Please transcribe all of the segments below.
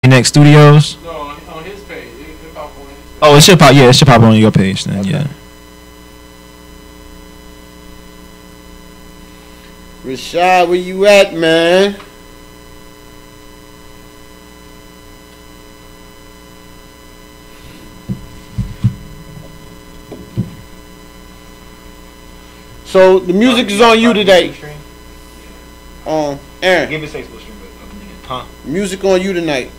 IBNX Studios? No, on his page. It pop on his page. Oh, it should pop. Yeah, it should pop on your page then. Okay. Yeah. Rashad, where you at, man? So the music is on you today. Aaron. Give it Facebook stream, huh? Music on you tonight.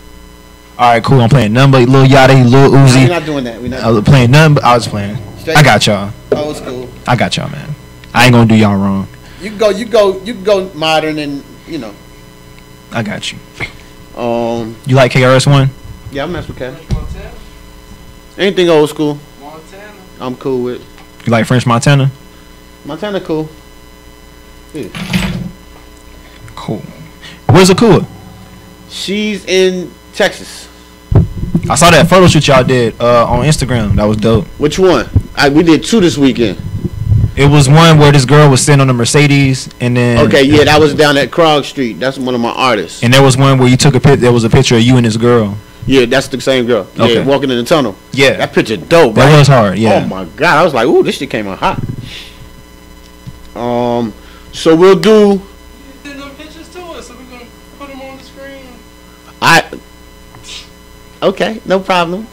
All right, cool. I'm playing none but Lil Yachty, Lil Nah, Uzi. we're not doing that. We're not. I was playing none, but I was playing. I got y'all. Old school. I got y'all, man. I ain't gonna do y'all wrong. You can go modern and you know. I got you. Um. You like KRS-One? Yeah, I mess with Cat. French Montana. Anything old school, Montana. I'm cool with. You like French Montana? Montana cool. Yeah. Cool. Where's Akua? She's in Texas. I saw that photo shoot y'all did on Instagram. That was dope. Which one? We did 2 this weekend. It was one where this girl was sitting on a Mercedes, and then Okay, yeah, that was down at Krog Street. That's one of my artists. and there was one where you took a pic. There was a picture of you and this girl. Yeah, that's the same girl. Yeah, Okay. walking in the tunnel. Yeah, That picture dope, that right? was hard. Yeah. Oh my god, I was like, ooh, this shit came out hot. So we'll do. You send them pictures to us, so we're gonna put them on the screen. Okay, no problem.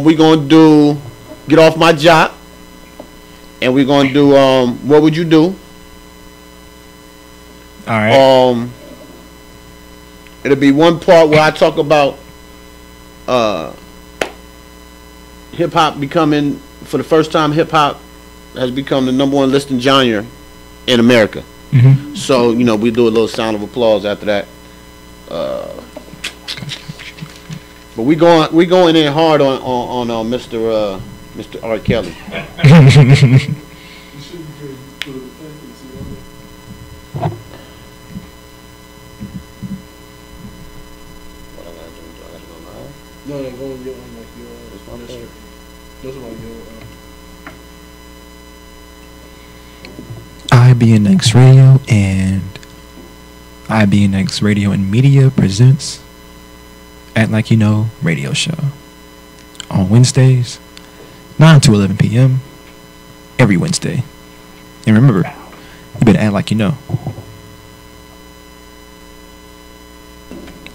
We gonna do Get Off My Job, and we're gonna do What Would You Do? All right. It'll be one part where I talk about hip hop becoming, for the first time, hip hop has become the #1 listing genre in America. Mhm. So you know we do a little sound of applause after that. But we going in hard on Mr. R. Kelly. No, go on your like your district. Those are like your IBNX Radio and IBNX Radio and Media presents Act Like You Know radio show on Wednesdays, 9 to 11 p.m. every Wednesday. And remember, you better act like you know.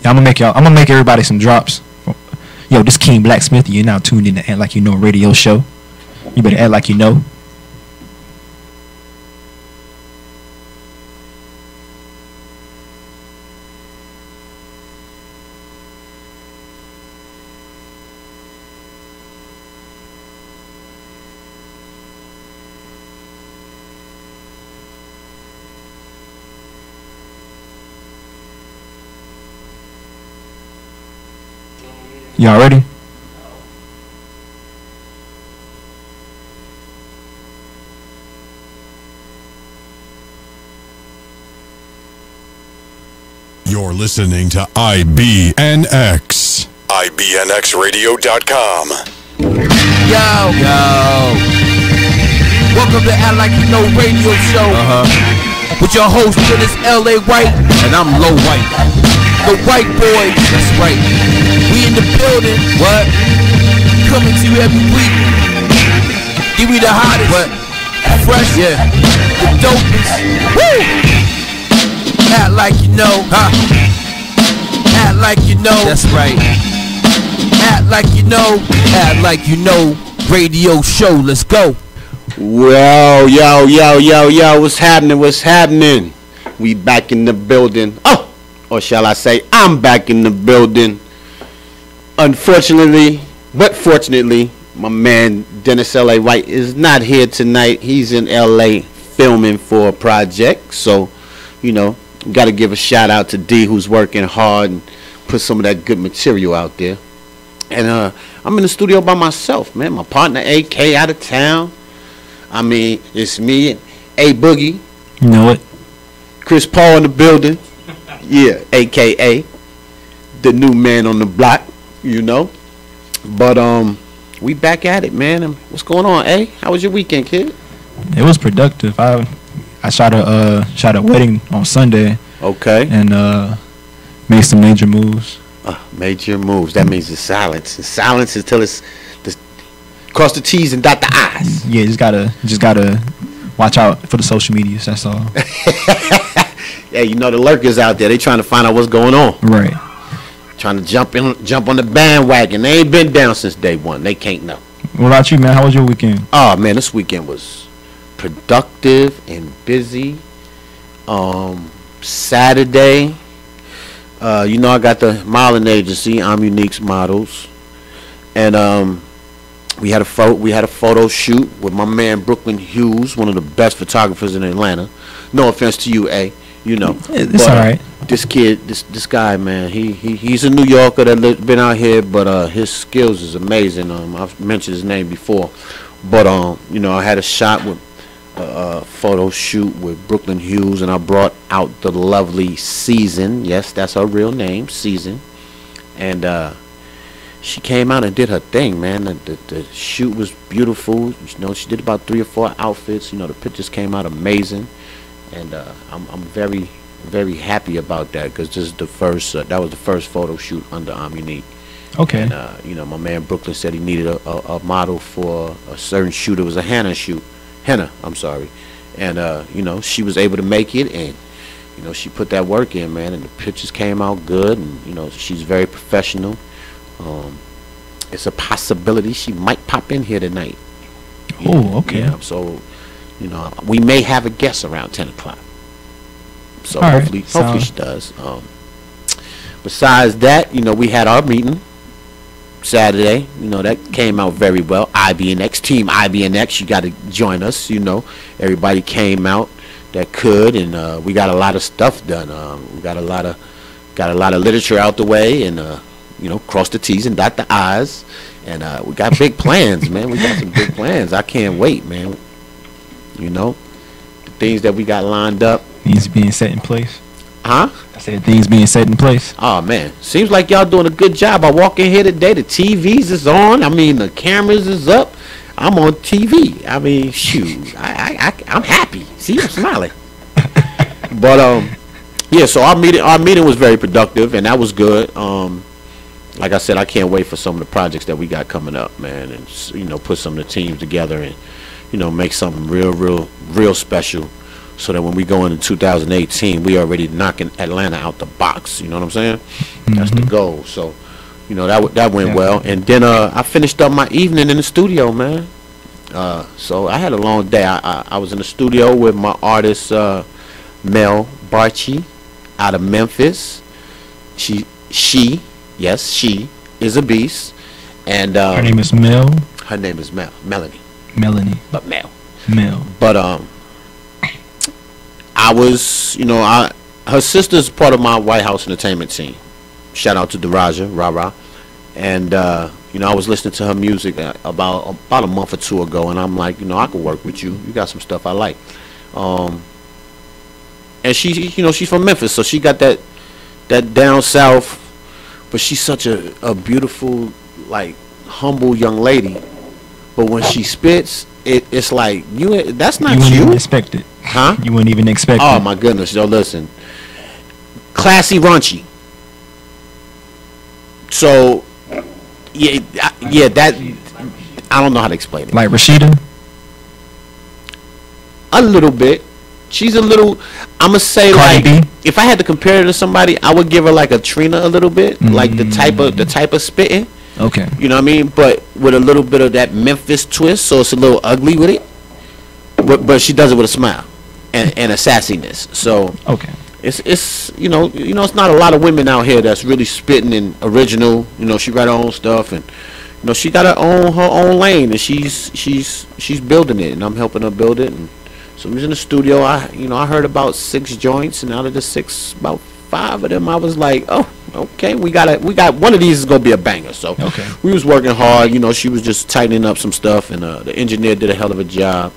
Yeah, I'm gonna make everybody some drops. Yo, this King Blacksmith, you're now tuned in to Act Like You Know radio show. You better act like you know. Y'all ready? You're listening to IBNX. IBNXradio.com. Yo. Welcome to Act Like You Know radio show. With your host, Dennis L.A. White. And I'm Low White. The White Boys. That's right. We in the building. What? Coming to you every week. Give me the hottest. What? Fresh. Yeah. The dopest. Woo! Act like you know. Huh? Act like you know. That's right. Act like you know. Act like you know. Radio show. Let's go. Yo, what's happening? We back in the building. Oh, or shall I say, I'm back in the building. Unfortunately, but fortunately, my man Dennis L.A. White is not here tonight. He's in L.A. filming for a project. So, you know, got to give a shout out to D, who's working hard and put some of that good material out there. And I'm in the studio by myself, man. My partner AK out of town. I mean, it's me and A Boogie. You know it. Chris Paul in the building. Yeah, AKA the new man on the block, you know. But we back at it, man. What's going on, A? How was your weekend, kid? It was productive. I shot a wedding on Sunday. Okay. And Made some major moves. Major moves. That means it's silence. And silence until it's cross the T's and dot the I's. Yeah, just gotta watch out for the social medias. That's all. Yeah, you know the lurkers out there. They trying to find out what's going on. Right. Trying to jump on the bandwagon. They ain't been down since day one. They can't know. What about you, man? How was your weekend? Oh man, this weekend was productive and busy. Saturday, you know, I got the modeling agency, IBNX Models, and we had a photo shoot with my man Brooklyn Hughes, one of the best photographers in Atlanta. No offense to you, A. You know, It's all right. This kid, this guy, man, he's a New Yorker that been out here, but his skills is amazing. I've mentioned his name before, but you know, I had a shot with a photo shoot with Brooklyn Hughes, and I brought out the lovely Season. Yes, that's her real name, Season, and she came out and did her thing, man. The shoot was beautiful. You know, she did about 3 or 4 outfits. You know, the pictures came out amazing. And I'm very, very happy about that, because this is the first. That was the first photo shoot under IBNX. Okay. And you know, my man Brooklyn said he needed a model for a certain shoot. It was a henna shoot. I'm sorry. And you know, she was able to make it, and you know, she put that work in, man. And the pictures came out good. And you know, she's very professional. It's a possibility she might pop in here tonight. Oh, okay. Yeah. So, you know, we may have a guest around 10 o'clock. So All right. hopefully she does. Besides that, you know, we had our meeting Saturday. You know, that came out very well. IBNX, Team IBNX, you got to join us. You know, everybody came out that could, and we got a lot of stuff done. We got a lot of literature out the way, and you know, cross the T's and dot the I's, and we got big plans, man. We got some big plans. I can't wait, man. You know, the things that we got lined up. Things being set in place. Huh? I said things being set in place. Oh man, seems like y'all doing a good job. I walk in here today, the TVs is on. I mean, the cameras is up. I'm on TV. I mean, shoot, I'm happy. See, I'm smiling. But yeah. So our meeting was very productive, and that was good. Like I said, I can't wait for some of the projects that we got coming up, man, and you know, put some of the teams together and, you know, make something real special, so that when we go into 2018, we already knocking Atlanta out the box. You know what I'm saying? That's the goal. So, you know, that went well. And then I finished up my evening in the studio, man. So I had a long day. I was in the studio with my artist Mel Barchi out of Memphis. She is a beast. And Her name is Mel. Her name is Melanie. Melanie. But Mel. But I was, you know, her sister's part of my White House entertainment team. Shout out to Daraja, Rara. And you know, I was listening to her music about a month or two ago, and I'm like, you know, I could work with you. You got some stuff I like. And she, you know, she's from Memphis, so she got that down south, but she's such a beautiful, like, humble young lady. But when she spits, it's like, that's not you. You wouldn't even expect it. Huh? You wouldn't even expect it. Oh my goodness, yo, listen. Classy, raunchy. So, yeah, that, I don't know how to explain it. Like Rashida? A little bit. She's a little, I'm gonna say, Cardi like, B? if I had to compare her to somebody, I would give her like a Trina a little bit, like the type of spitting. Okay. You know what I mean? But with a little bit of that Memphis twist, so it's a little ugly with it. But she does it with a smile and a sassiness. So okay. It's you know it's not a lot of women out here that's really spitting and original. You know, she write her own stuff, and you know, she got her own lane, and she's building it, and I'm helping her build it. And so we was in the studio. I heard about 6 joints, and out of the 6, about 5 of them, I was like, oh, okay, we got one of these is gonna be a banger. So okay, we was working hard. You know, she was just tightening up some stuff, and the engineer did a hell of a job.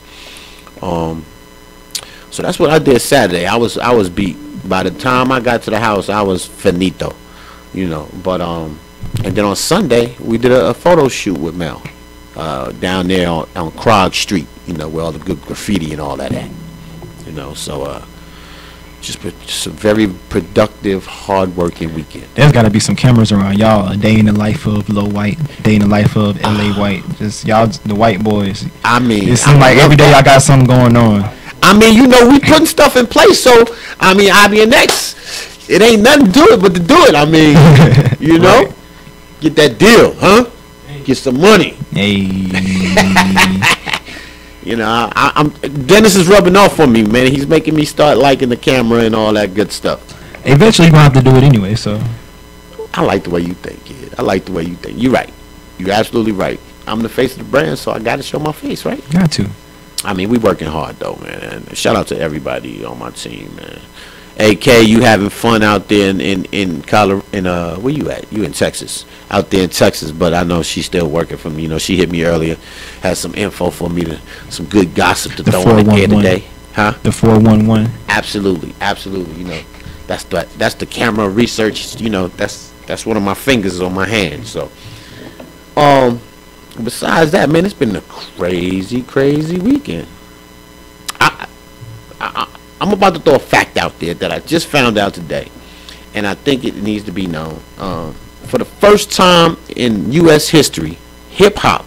So that's what I did Saturday. I was beat. By the time I got to the house, I was finito. You know, but and then on Sunday we did a photo shoot with Mel down there on Krog Street. You know, where all the good graffiti and all that at. You know, so just a very productive, hard-working weekend. There's got to be some cameras around y'all. A day in the life of Low White, day in the life of LA White. Just y'all, the white boys. I mean, It seems like every day y'all got something going on. I mean, you know, we putting stuff in place. So, I mean, IBNX, it ain't nothing to do it but to do it. I mean, you know, Right. get that deal, huh? Get some money. Hey. You know, I'm Dennis is rubbing off on me, man. He's making me start liking the camera and all that good stuff. Eventually, you're going to have to do it anyway, so. I like the way you think, kid. I like the way you think. You're right. You're absolutely right. I'm the face of the brand, so I got to show my face, right? Got to. I mean, we working hard though, man. And shout out to everybody on my team, man. AK, you having fun out there in Colorado? Where you at? You in Texas? Out there in Texas, but I know she's still working for me. You know, she hit me earlier, had some info for me, some good gossip to The throw in the air 411. today, huh? The 411. Absolutely, absolutely. You know, that's the camera research. You know, that's one of my fingers on my hand. So, besides that, man, it's been a crazy weekend. I'm about to throw a fact out there that I just found out today, and I think it needs to be known. For the first time in U.S. history, hip-hop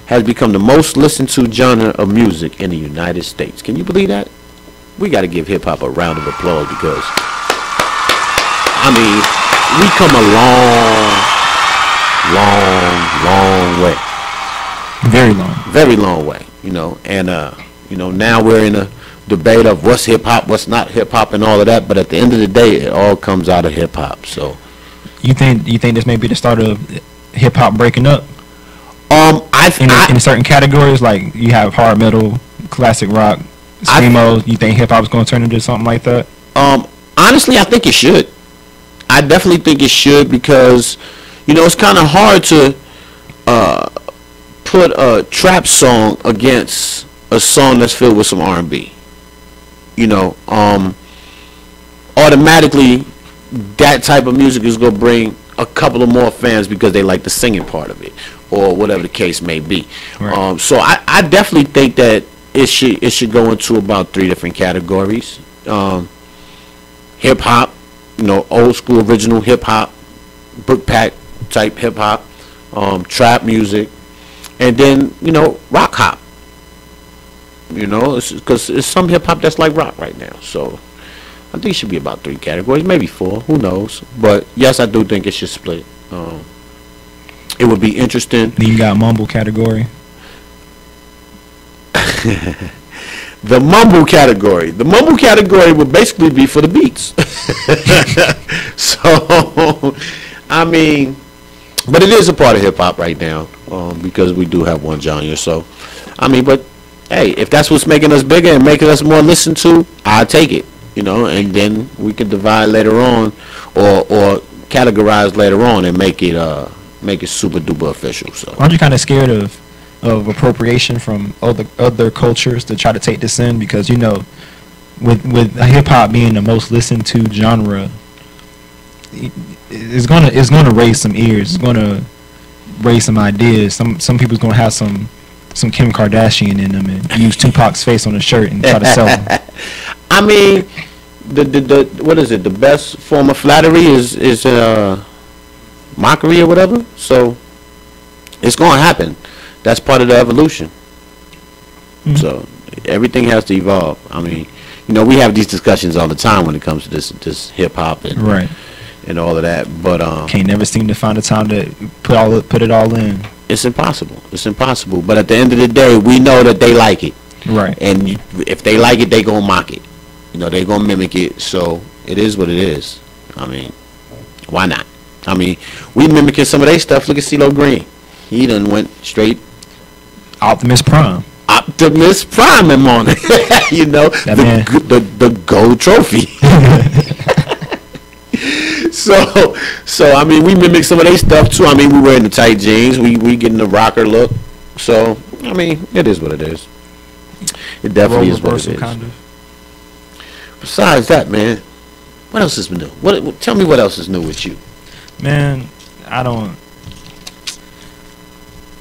has become the most listened to genre of music in the United States. Can you believe that? We got to give hip-hop a round of applause because, I mean, we come a long way. Very long way, you know, and you know, now we're in a debate of what's hip hop, what's not hip hop, and all of that. But at the end of the day, it all comes out of hip hop. So, You think this may be the start of hip hop breaking up in certain categories? Like you have hard metal, classic rock, screamo. You think hip hop's going to turn into something like that? Honestly, I think it should. I definitely think it should because, you know, it's kind of hard to put a trap song against a song that's filled with some R&B. You know, automatically that type of music is going to bring a couple of more fans because they like the singing part of it or whatever the case may be. Right. So I definitely think that it should go into about 3 different categories. Hip hop, you know, old school original hip hop, book pack type hip hop, trap music, and then, you know, rock hop. You know, because it's some hip hop that's like rock right now. So I think it should be about 3 categories, maybe 4. Who knows? But yes, I do think it should split. It would be interesting. Then you got mumble category. The mumble category. The mumble category would basically be for the beats. So, I mean, but it is a part of hip hop right now because we do have one genre. So, I mean, but hey, if that's what's making us bigger and making us more listened to, I'll take it. You know, and then we can divide later on, or categorize later on and make it super duper official. So, Aren't you kind of scared of appropriation from other cultures to try to take this in? Because, you know, with hip hop being the most listened to genre, it's gonna raise some ears. It's gonna raise some ideas. Some people's gonna have some Kim Kardashian in them and use Tupac's face on a shirt and try to sell them. I mean, the what is it? The best form of flattery is mockery or whatever. So it's gonna happen. That's part of the evolution. Mm-hmm. So everything has to evolve. I mean, you know, we have these discussions all the time when it comes to this hip hop and Right. and all of that. But Can't never seem to find a time to put it all in. it's impossible. It's impossible. But at the end of the day, we know that they like it. Right. And if they like it, they gonna mock it. You know, they gonna mimic it. So it is what it is. I mean, why not? I mean, we mimicking some of their stuff. Look at CeeLo Green. He done went straight Optimus Prime. Optimus Prime him on it. You know, the gold trophy. So I mean, we mimic some of their stuff too. I mean, we wearing the tight jeans. We getting the rocker look. So I mean, it is what it is. It definitely is what it is. Kind of. Besides that, man, what else is new? Tell me what else is new with you? Man, I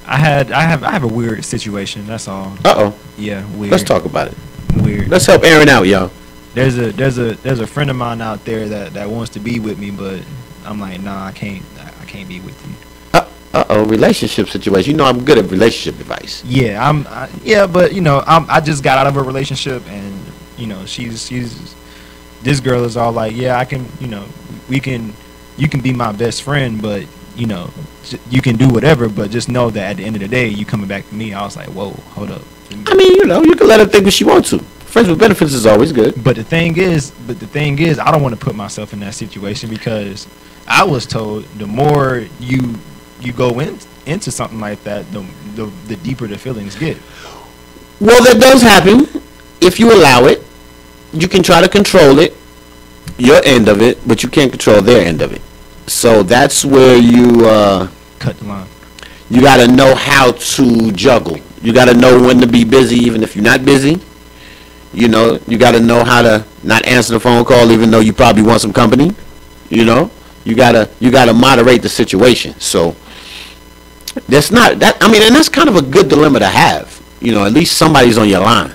have a weird situation. That's all. Uh oh. Yeah, weird. Let's talk about it. Weird. Let's help Aaron out, y'all. there's a friend of mine out there that wants to be with me, but I'm like, nah, I can't be with you. Relationship situation. You know, I'm good at relationship advice. Yeah, yeah, but you know, I just got out of a relationship, and you know, she's this girl is all like, yeah, I can, you know, you can be my best friend, but you know, you can do whatever, but just know that at the end of the day, you coming back to me. I was like, whoa, hold up. I mean, you know, you can let her think what she wants to. Friends with benefits is always good. But the thing is, I don't want to put myself in that situation, because I was told the more you go into something like that, the deeper the feelings get. Well, that does happen. If you allow it, you can try to control it, your end of it, but you can't control their end of it. So that's where you cut the line. You got to know how to juggle. You got to know when to be busy, even if you're not busy. You know, you got to know how to not answer the phone call, even though you probably want some company. You know, you gotta moderate the situation. So that's not that. I mean, and that's kind of a good dilemma to have. You know, at least somebody's on your line.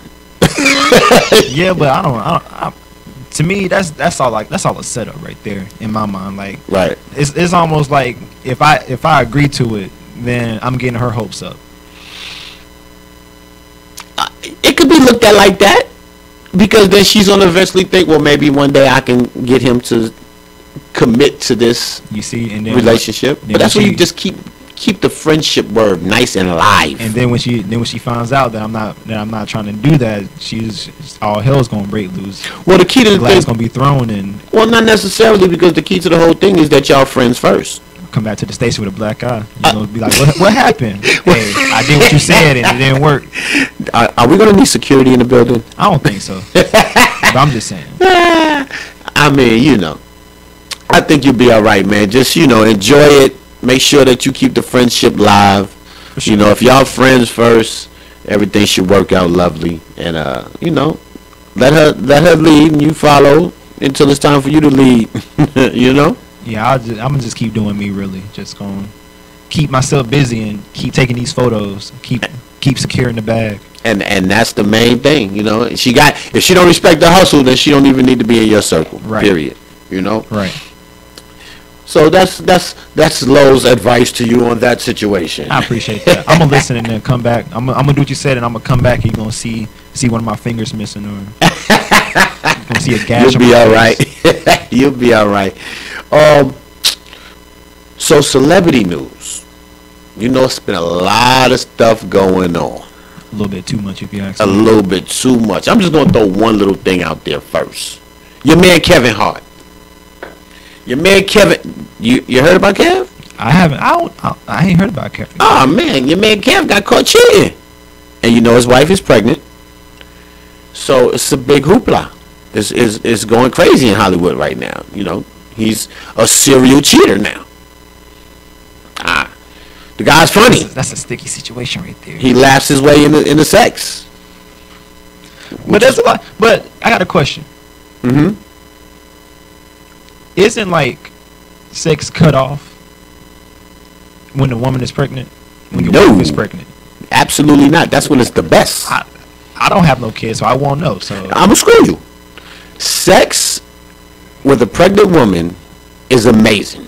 Yeah, but I to me, that's all a setup right there in my mind. Like, right. It's almost like if I agree to it, then I'm getting her hopes up. It could be looked at like that, because then she's gonna eventually think, well, maybe one day I can get him to commit to this, you see, and then relationship. But that's where you just keep the friendship word nice and alive. And then when she finds out that I'm not trying to do that, she's all hell's gonna break loose. Well, the key to the glass gonna be thrown, and well, not necessarily, because the key to the whole thing is that y'all friends first. Come back to the station with a black eye. You know, be like, what happened? Hey, I did what you said and it didn't work. Are we gonna need security in the building? I don't think so. But I'm just saying. I mean, you know, I think you'll be all right, man. Just, you know, enjoy it. Make sure that you keep the friendship live. Sure. You know, if y'all friends first, everything should work out lovely. And you know, let her lead and you follow until it's time for you to lead. You know. Yeah, I'm gonna just keep doing me, really. Just gonna keep myself busy and keep taking these photos. Keep securing the bag. And that's the main thing, you know. If she don't respect the hustle, then she don't even need to be in your circle. Right. Period. You know. Right. So that's Lowe's advice to you on that situation. I appreciate that. I'm gonna listen and then come back. I'm gonna do what you said, and I'm gonna come back. You're gonna see one of my fingers missing, or you're gonna see a gash. You'll be all right. You'll be all right. So celebrity news. You know, it's been a lot of stuff going on. A little bit too much, if you ask me. A little bit too much. I'm just gonna throw one little thing out there first. Your man Kevin Hart. Your man Kevin. You heard about Kev? I haven't. I ain't heard about Kevin. Oh man, your man Kev got caught cheating, and you know his wife is pregnant. So it's a big hoopla. It's going crazy in Hollywood right now. You know, he's a serial cheater now. The guy's funny. That's a sticky situation right there. He laughs his way into sex. But that's a lot. But I got a question. Mm-hmm. Isn't like sex cut off when the woman is pregnant? When your wife is pregnant? Absolutely not. That's when it's the best. I don't have no kids, so I won't know. So I'm gonna screw you. Sex with a pregnant woman is amazing.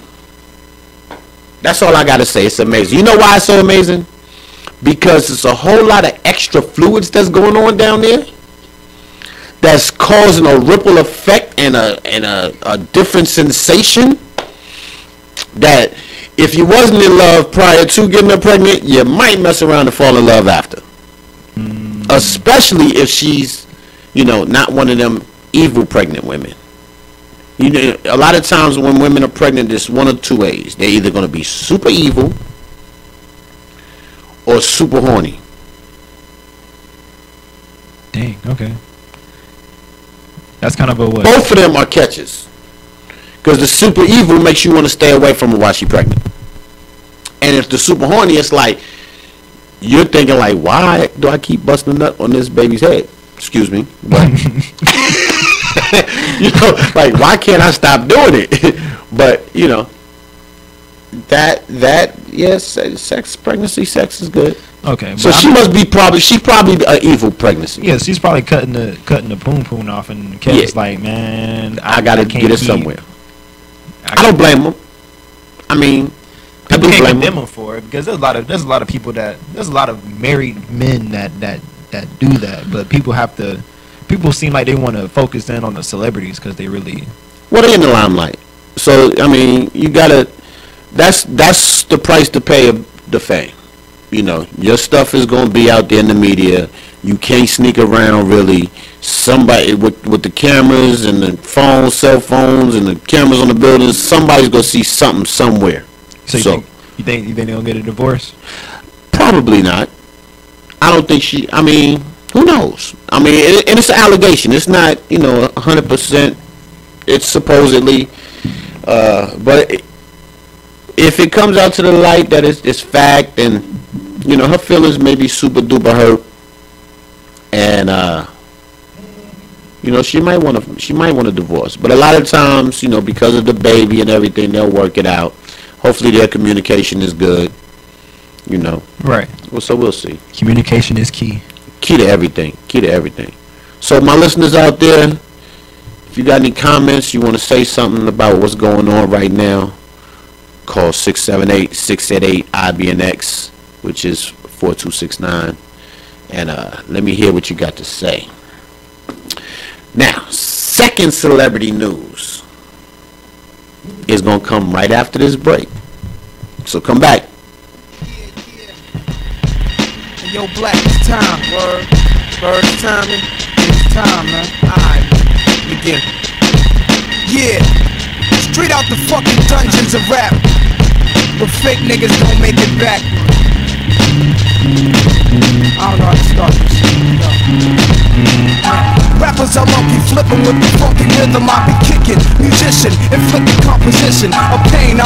That's all I gotta say. It's amazing. You know why it's so amazing? Because it's a whole lot of extra fluids that's going on down there, that's causing a ripple effect and a different sensation, that if you wasn't in love prior to getting her pregnant, you might mess around and fall in love after. Especially if she's, you know, not one of them evil pregnant women. You know, a lot of times when women are pregnant, there's one of two ways. They're either going to be super evil or super horny. Dang, okay. That's kind of a what? Both of them are catches. Because the super evil makes you want to stay away from her while she's pregnant. And if the super horny, it's like, you're thinking like, why do I keep busting a nut on this baby's head? Excuse me. But you know, like, why can't I stop doing it? But, you know, yes, sex, pregnancy, sex is good. Okay, So but she probably an evil pregnancy. yeah, she's probably cutting the poon poon off, and Kevin's like, man, I gotta can't get it keep- somewhere. I don't blame him. I mean, I People do can't blame condemn him. him for it because there's a lot of people there's a lot of married men that do that, but people seem like they want to focus in on the celebrities because they really Well, they in the limelight. So I mean, you gotta. That's the price to pay of the fame. You know, your stuff is gonna be out there in the media. You can't sneak around really. Somebody with the cameras and the phones, cell phones, and the cameras on the buildings. Somebody's gonna see something somewhere. so you think they're gonna get a divorce? Probably not. I don't think she. I mean, who knows? I mean, and it's an allegation. It's not 100%. It's supposedly, but if it comes out to the light that it's fact, and her feelings may be super duper hurt, and she might want to divorce. But a lot of times, because of the baby and everything, they'll work it out. Hopefully, their communication is good. Right. Well, so we'll see. Communication is key. Key to everything. Key to everything. So my listeners out there, if you got any comments, you want to say something about what's going on right now, call 678-688-IBNX, which is 4269, and let me hear what you got to say. Now, second celebrity news is going to come right after this break. So come back. Yo, Black, it's time. Word, it's timing. It's time, man. Alright, begin. Yeah, straight out the fucking dungeons of rap, but fake niggas don't make it back. I don't know how to start this shit. Rappers are monkey flipping with the funky rhythm I be kicking. Musician, inflicting composition of pain.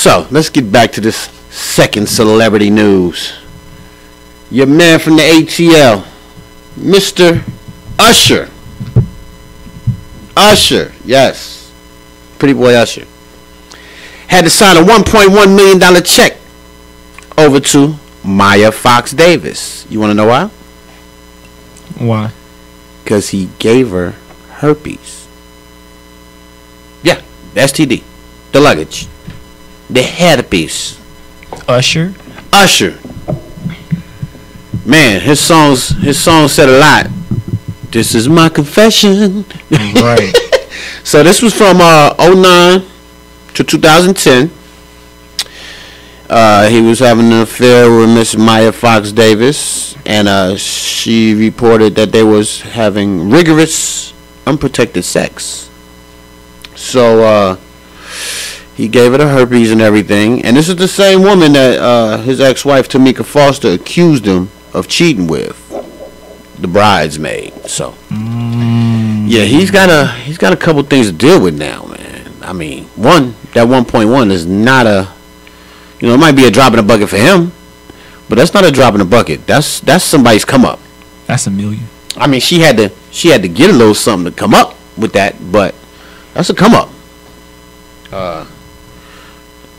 So let's get back to this second celebrity news. Your man from the ATL, Mr. Usher. Usher, yes. Pretty boy Usher. Had to sign a $1.1 million check over to Maya Fox Davis. You want to know why? Why? Because he gave her herpes. Yeah, the STD. The luggage. The herpes. Usher? Usher. Man, his songs said a lot. This is my confession. Right. So this was from 09 to 2010. He was having an affair with Miss Maya Fox Davis, and she reported that they was having rigorous, unprotected sex. So he gave her the herpes and everything, and this is the same woman that his ex-wife Tamika Foster accused him of cheating with, the bridesmaid. So yeah, he's got a couple things to deal with now, man. I mean, that 1.1 is not a, it might be a drop in the bucket for him, but that's not a drop in the bucket. That's somebody's come up. That's $1 million. I mean, she had to get a little something to come up with that, but that's a come up.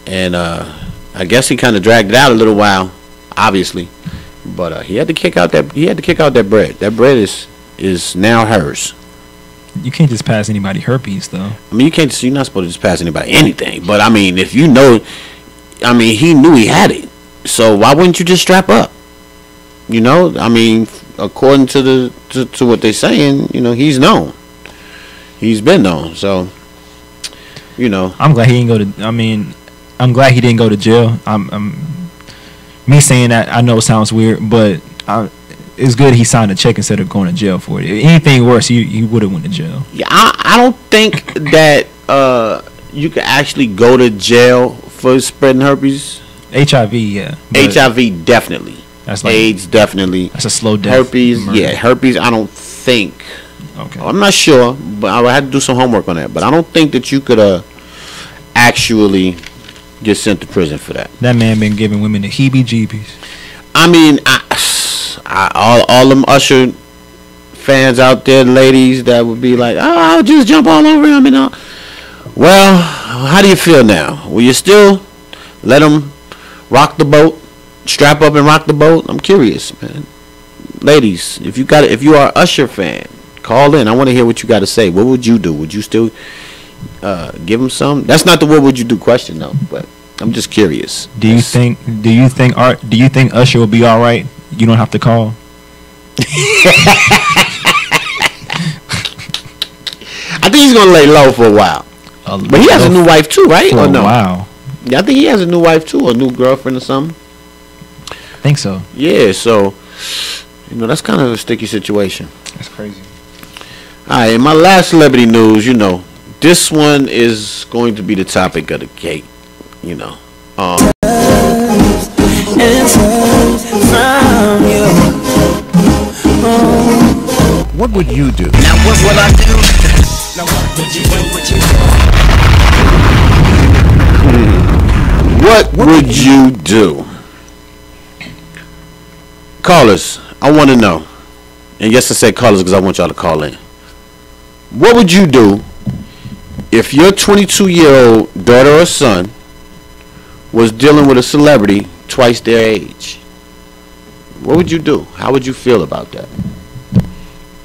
And I guess he kind of dragged it out a little while, obviously, but he had to kick out that bread. That bread is now hers. You can't just pass anybody herpes, though. I mean, you're not supposed to just pass anybody anything. But I mean, if you know, I mean, he knew he had it, so why wouldn't you just strap up? I mean, according to what they're saying, he's known. He's been known, so I'm glad he didn't go to. I mean, I'm glad he didn't go to jail. Me saying that, I know it sounds weird, but it's good he signed a check instead of going to jail for it. If anything worse, he would have went to jail. Yeah, I don't think that you can actually go to jail for spreading herpes. HIV, yeah. HIV, definitely. That's like, AIDS, definitely. That's a slow death. Herpes, murder. yeah. Herpes, I don't think. Okay. I'm not sure, but I would have to do some homework on that. But I don't think that you could actually get sent to prison for that. That man been giving women the heebie-jeebies. I mean, all them Usher fans out there, ladies, that would be like, oh, I'll just jump all over him and all. Well, how do you feel now? Will you still let him rock the boat, strap up and rock the boat? I'm curious, man. Ladies, if you are an Usher fan, call in. I want to hear what you got to say. What would you do? Would you still give him some? That's not the what would you do question though, but I'm just curious. Do you think Usher will be all right? You don't have to call. I think he's gonna lay low for a while. But he has a new wife too, right? Or no? Wow. Yeah, I think he has a new wife too, or a new girlfriend or something. I think so. Yeah, so that's kind of a sticky situation. That's crazy. Alright, in my last celebrity news, this one is going to be the topic of the cake. What would you do? Now what will I do? Now what would you do? What would you do? Callers, I want to know. And yes, I said callers because I want y'all to call in. What would you do if your 22-year-old daughter or son was dealing with a celebrity twice their age? What would you do? How would you feel about that?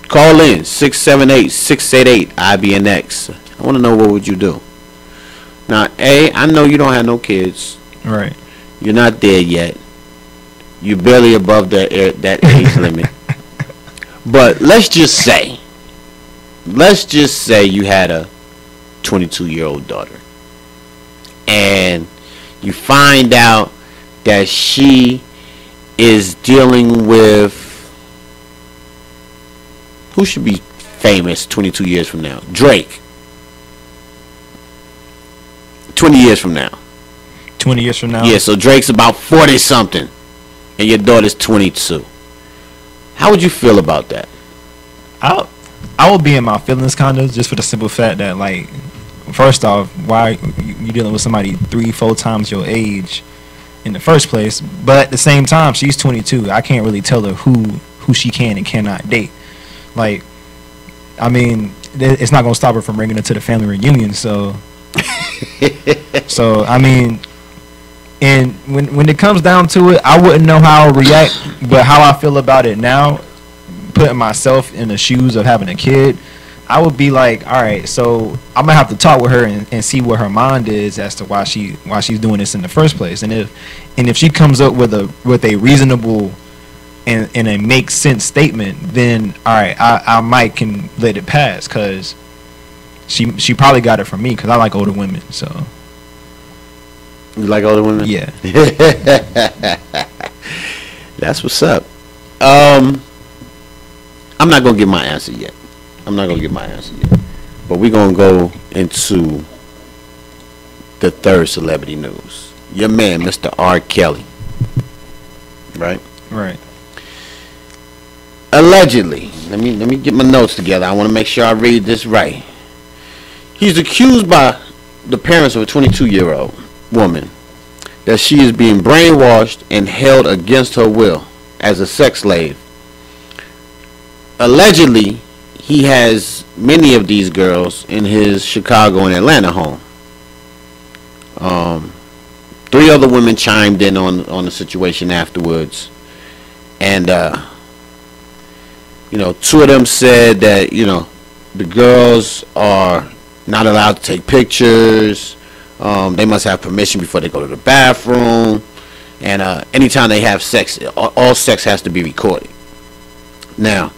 Call in 678-688 IBNX. I want to know, what would you do? Now, I know you don't have no kids. Right. You're not there yet. You're barely above that age limit. But let's just say you had a 22-year-old daughter, and you find out that she is dealing with, who should be famous 22 years from now? Drake. 20 years from now. 20 years from now? Yeah, so Drake's about 40 something and your daughter's 22. How would you feel about that? I would be in my feelings kind of, just for the simple fact that, like, first off, why you dealing with somebody 3-4 times your age in the first place? But at the same time, she's 22. I can't really tell her who she can and cannot date. Like, I mean, it's not gonna stop her from bringing her to the family reunion. So, so I mean, and when it comes down to it, I wouldn't know how I would react, but how I feel about it now, putting myself in the shoes of having a kid, I would be like, all right, so I'm gonna have to talk with her and see what her mind is as to why she's doing this in the first place. And if she comes up with a reasonable and a make sense statement, then all right, I might can let it pass, because she probably got it from me, because I like older women. So you like older women? yeah. That's what's up. I'm not gonna give my answer yet. But we're gonna go into the third celebrity news. Your man, Mr. R. Kelly. Right? Right. Allegedly, let me get my notes together. I want to make sure I read this right. He's accused by the parents of a 22-year-old woman that she is being brainwashed and held against her will as a sex slave. Allegedly, he has many of these girls in his Chicago and Atlanta home. 3 other women chimed in on the situation afterwards, and 2 of them said that the girls are not allowed to take pictures. They must have permission before they go to the bathroom, and anytime they have sex, all sex has to be recorded. Now,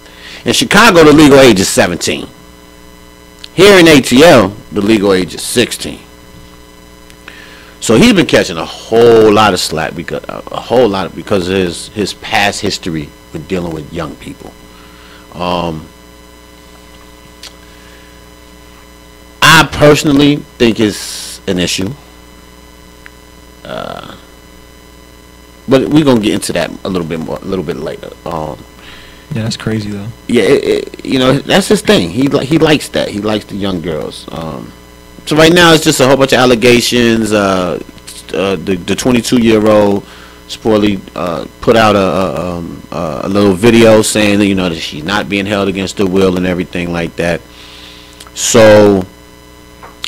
in Chicago, the legal age is 17. Here in ATL, the legal age is 16. So he's been catching a whole lot of slack because of his past history with dealing with young people. I personally think it's an issue, but we're gonna get into that a little bit later. Yeah, that's crazy though. Yeah, that's his thing. He likes that. He likes the young girls. So right now it's just a whole bunch of allegations. The 22-year-old supposedly put out a little video saying that that she's not being held against her will and everything like that. So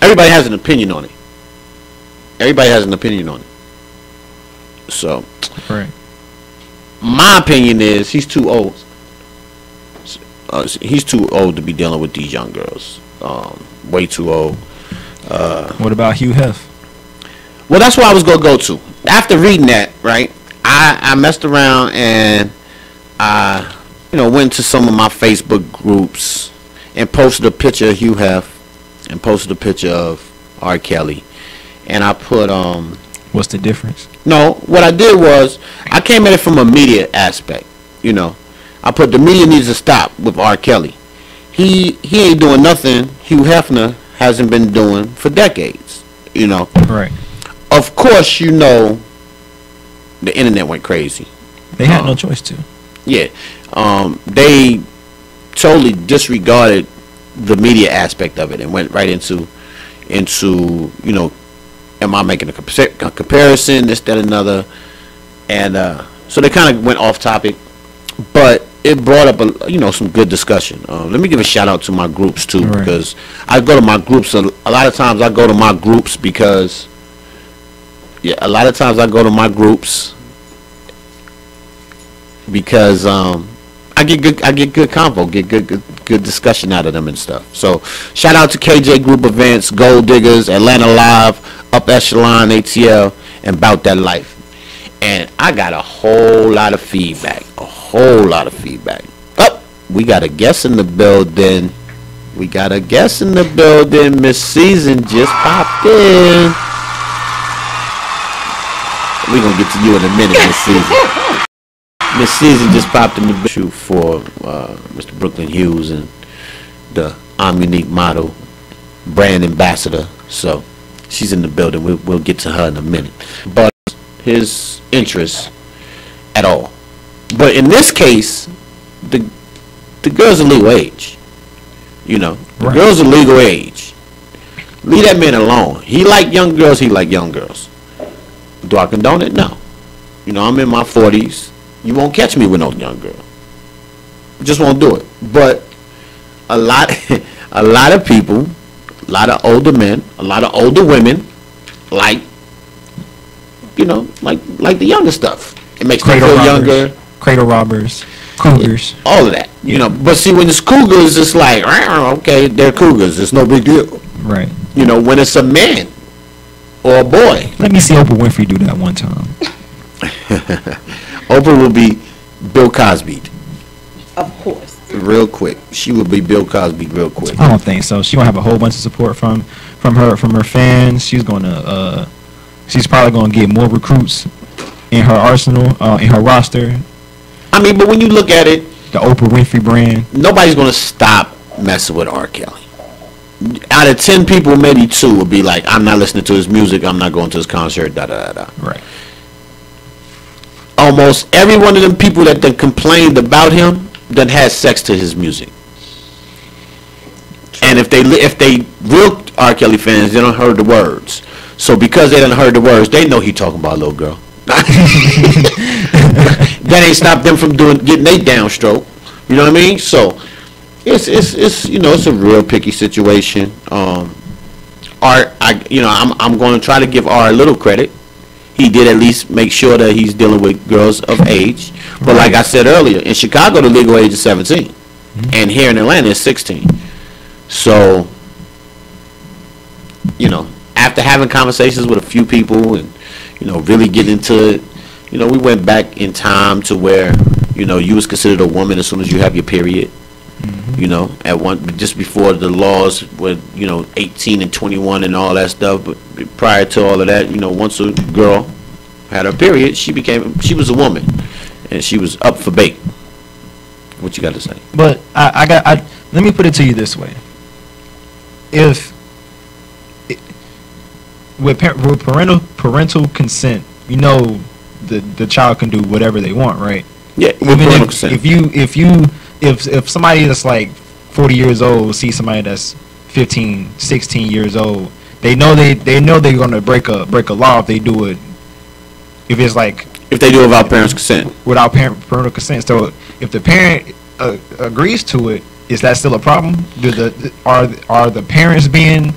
everybody has an opinion on it. So right. My opinion is he's too old. He's too old to be dealing with these young girls. Way too old. What about Hugh Hef? Well, that's what I was gonna go to. After reading that, right, I messed around and I, went to some of my Facebook groups and posted a picture of Hugh Hef and posted a picture of R. Kelly, and I put What's the difference? No, what I did was I came at it from a media aspect. I put the media needs to stop with R. Kelly. He ain't doing nothing Hugh Hefner hasn't been doing for decades. Right. Of course, the internet went crazy. They had no choice to. Yeah. They totally disregarded the media aspect of it and went right into am I making a comparison, this, that, another, and so they kind of went off topic, but it brought up some good discussion. Let me give a shout out to my groups too, right, because I go to my groups a lot of times. I go to my groups because I get good convo, get good discussion out of them and stuff. So shout out to KJ Group Events, Gold Diggers, Atlanta Live, Up Echelon, ATL, and About That Life. And I got a whole lot of feedback. Oh, we got a guest in the building. Miss Season just popped in. We're going to get to you in a minute, Miss Season. Miss Season just popped in the shoot for Mr. Brooklyn Hughes and the I'm Unique model brand ambassador. So she's in the building. We'll get to her in a minute. But his interest at all. But in this case, the girl's a legal age. The right, girl's a legal age. Leave that man alone. He like young girls. He like young girls. Do I condone it? No. You know, I'm in my 40s. You won't catch me with no young girl. Just won't do it. But a lot of people, a lot of older men, a lot of older women, like, you know, like the younger stuff. It makes them feel younger. Cradle robbers, cougars, all of that. You know, but see, when it's cougars, it's like, okay, they're cougars. It's no big deal. Right. You know, when it's a man or a boy. Let me see Oprah Winfrey do that one time. Oprah will be Bill Cosby. Of course. Real quick. She will be Bill Cosby real quick. I don't think so. She gonna have a whole bunch of support from her fans. She's gonna she's probably gonna get more recruits in her arsenal, in her roster. I mean, but when you look at it, the Oprah Winfrey brand, nobody's gonna stop messing with R. Kelly. Out of 10 people, maybe 2 will be like, I'm not listening to his music, I'm not going to his concert, da da da da. Right. Almost every one of them people that then complained about him then had sex to his music. And if they real R. Kelly fans, they don't heard the words. So because they done heard the words, they know he talking about a little girl. That ain't stopped them from getting their downstroke. You know what I mean? So it's you know, it's a real picky situation. I'm going to try to give R a little credit. He did at least make sure that he's dealing with girls of age. But like I said earlier, in Chicago the legal age is 17, and here in Atlanta it's 16. So, you know, after having conversations with a few people and, you know, really getting into it, you know, we went back in time to where, you know, you was considered a woman as soon as you have your period. You know, just before the laws were, you know, 18 and 21 and all that stuff. But prior to all of that, you know, once a girl had her period, she was a woman, and she was up for bait. What you got to say? But let me put it to you this way: with parental consent, you know, the child can do whatever they want, right? Yeah, even parental consent. If somebody that's like 40 years old sees somebody that's 15, 16 years old, they know they're gonna break a law if they do it. If it's like if they do it without parents' consent. Without parental consent. So if the parent agrees to it, is that still a problem? Are the parents being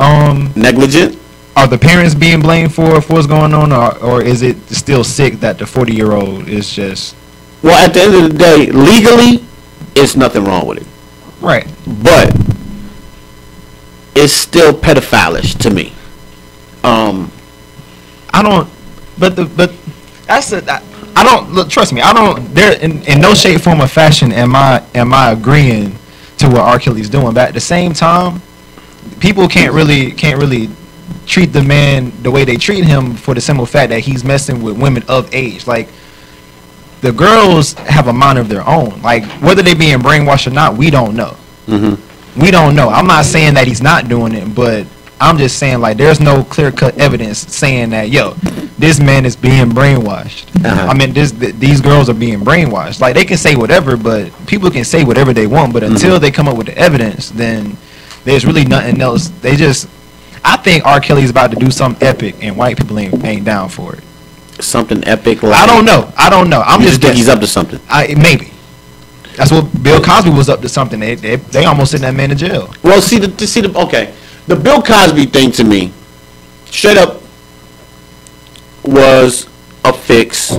negligent? Are the parents being blamed for what's going on, or is it still sick that the 40-year-old is just? Well, at the end of the day, legally, it's nothing wrong with it. Right. But it's still pedophilish to me. I don't. But that's I don't look. Trust me. I don't. There in no shape, form, or fashion am I agreeing to what R. Kelly's doing. But at the same time, people can't really treat the man the way they treat him for the simple fact that he's messing with women of age. Like, the girls have a mind of their own. Like, whether they being brainwashed or not, we don't know. We don't know. I'm not saying that he's not doing it, but I'm just saying, like, there's no clear-cut evidence saying that, yo, this man is being brainwashed. I mean, these girls are being brainwashed. Like, they can say whatever, but people can say whatever they want, but until they come up with the evidence, then there's really nothing else. I think R. Kelly's about to do something epic, and white people ain't down for it. Something epic? Like, I don't know. I'm just think he's up to something? Maybe. That's what Bill Cosby was up to, something. They almost sent that man in jail. Well, okay. The Bill Cosby thing to me, straight up, was a fix.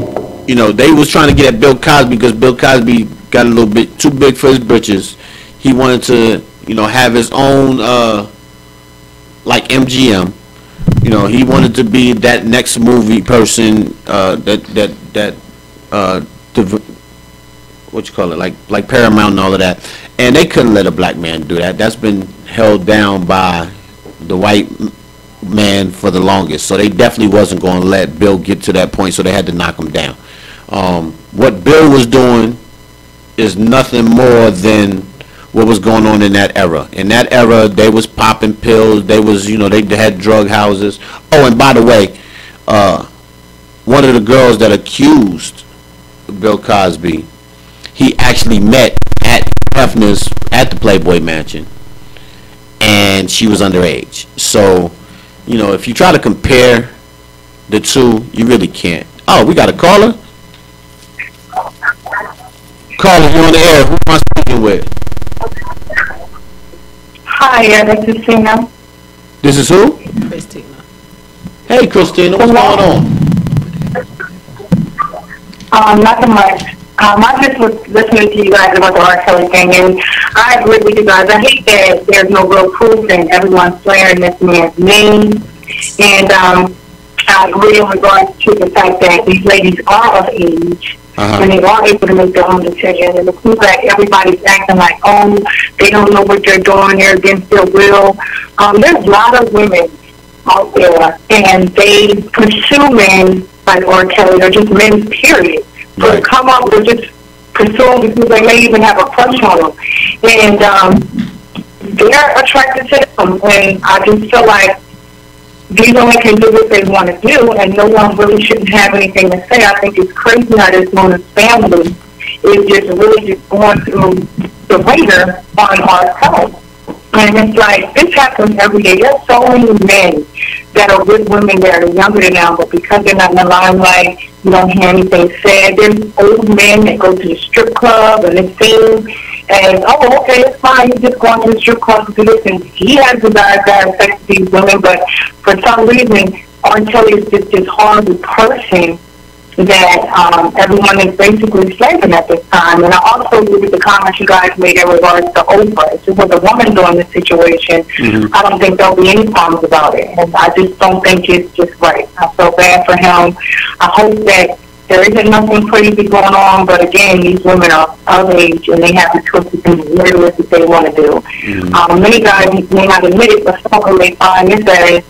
You know, they was trying to get at Bill Cosby because Bill Cosby got a little bit too big for his britches. He wanted to, you know, have his own, like MGM. You know, he wanted to be that next movie person, what you call it, like Paramount and all of that. And they couldn't let a black man do that. That's been held down by the white man for the longest. So they definitely wasn't going to let Bill get to that point, so they had to knock him down. What Bill was doing is nothing more than what was going on in that era. In that era, they was popping pills. They was, you know, they had drug houses. Oh, and by the way, one of the girls that accused Bill Cosby, he actually met at Hefner's at the Playboy Mansion, and and she was underage. So, you know, if you try to compare the two, you really can't. Oh, we got a caller? Caller, you on the air. Who am I speaking with? Hi, this is Tina. This is who? Christina. Hey, Christina, what's going on? Nothing much. I just was listening to you guys about the R. Kelly thing, and I agree with you guys. I hate that there's no real proof and everyone's swearing this man's name. And I agree in regards to the fact that these ladies are of age. And they are able to make their own decisions. And it seems like everybody's acting like, oh, they don't know what they're doing, they're against their will. There's a lot of women out there, and they pursue men like R. Kelly, or just men, period. So to come up with just pursue them because they may even have a crush on them. And they're attracted to them. And I just feel like these women can do what they want to do, and no one really shouldn't have anything to say. I think it's crazy how this woman's family is just really just going through the radar on R. Kelly. And it's like, this happens every day. There's so many men that are with women that are younger than them, but because they're not in the limelight, you don't hear anything said. There's old men that go to the strip club and they sing, and, oh, okay, it's fine, he's just going to the strip club to do this, and he has desires that have sex with these women, but for some reason, R. Kelly is just this horrible person that everyone is basically slaving at this time. And I also agree with the comments you guys made in regards to Oprah. If it was a woman doing this situation, I don't think there'll be any problems about it. And I just don't think it's just right. I feel bad for him. I hope that there isn't nothing crazy going on, but again, these women are of age and they have the choice to do literally what they want to do. Many guys may not admit it, but some of them may find this as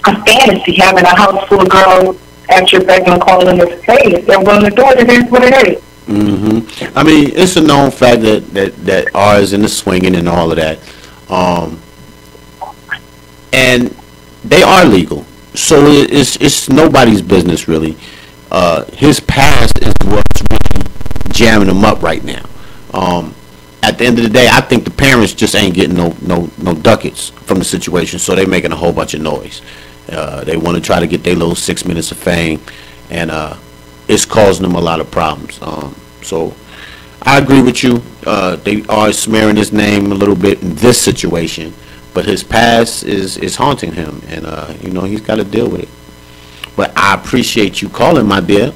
a fantasy, having a house full of girls at your beck and call in this case. They're willing to do it, it is what it is. I mean, it's a known fact that R is in the swinging and all of that. And they are legal. So it's nobody's business, really. His past is what's really jamming him up right now. At the end of the day, I think the parents just ain't getting no ducats from the situation, so they're making a whole bunch of noise. They want to try to get their little 6 minutes of fame, and it's causing them a lot of problems. So I agree with you. They are smearing his name a little bit in this situation, but his past is haunting him, and he's got to deal with it. But I appreciate you calling, my dear,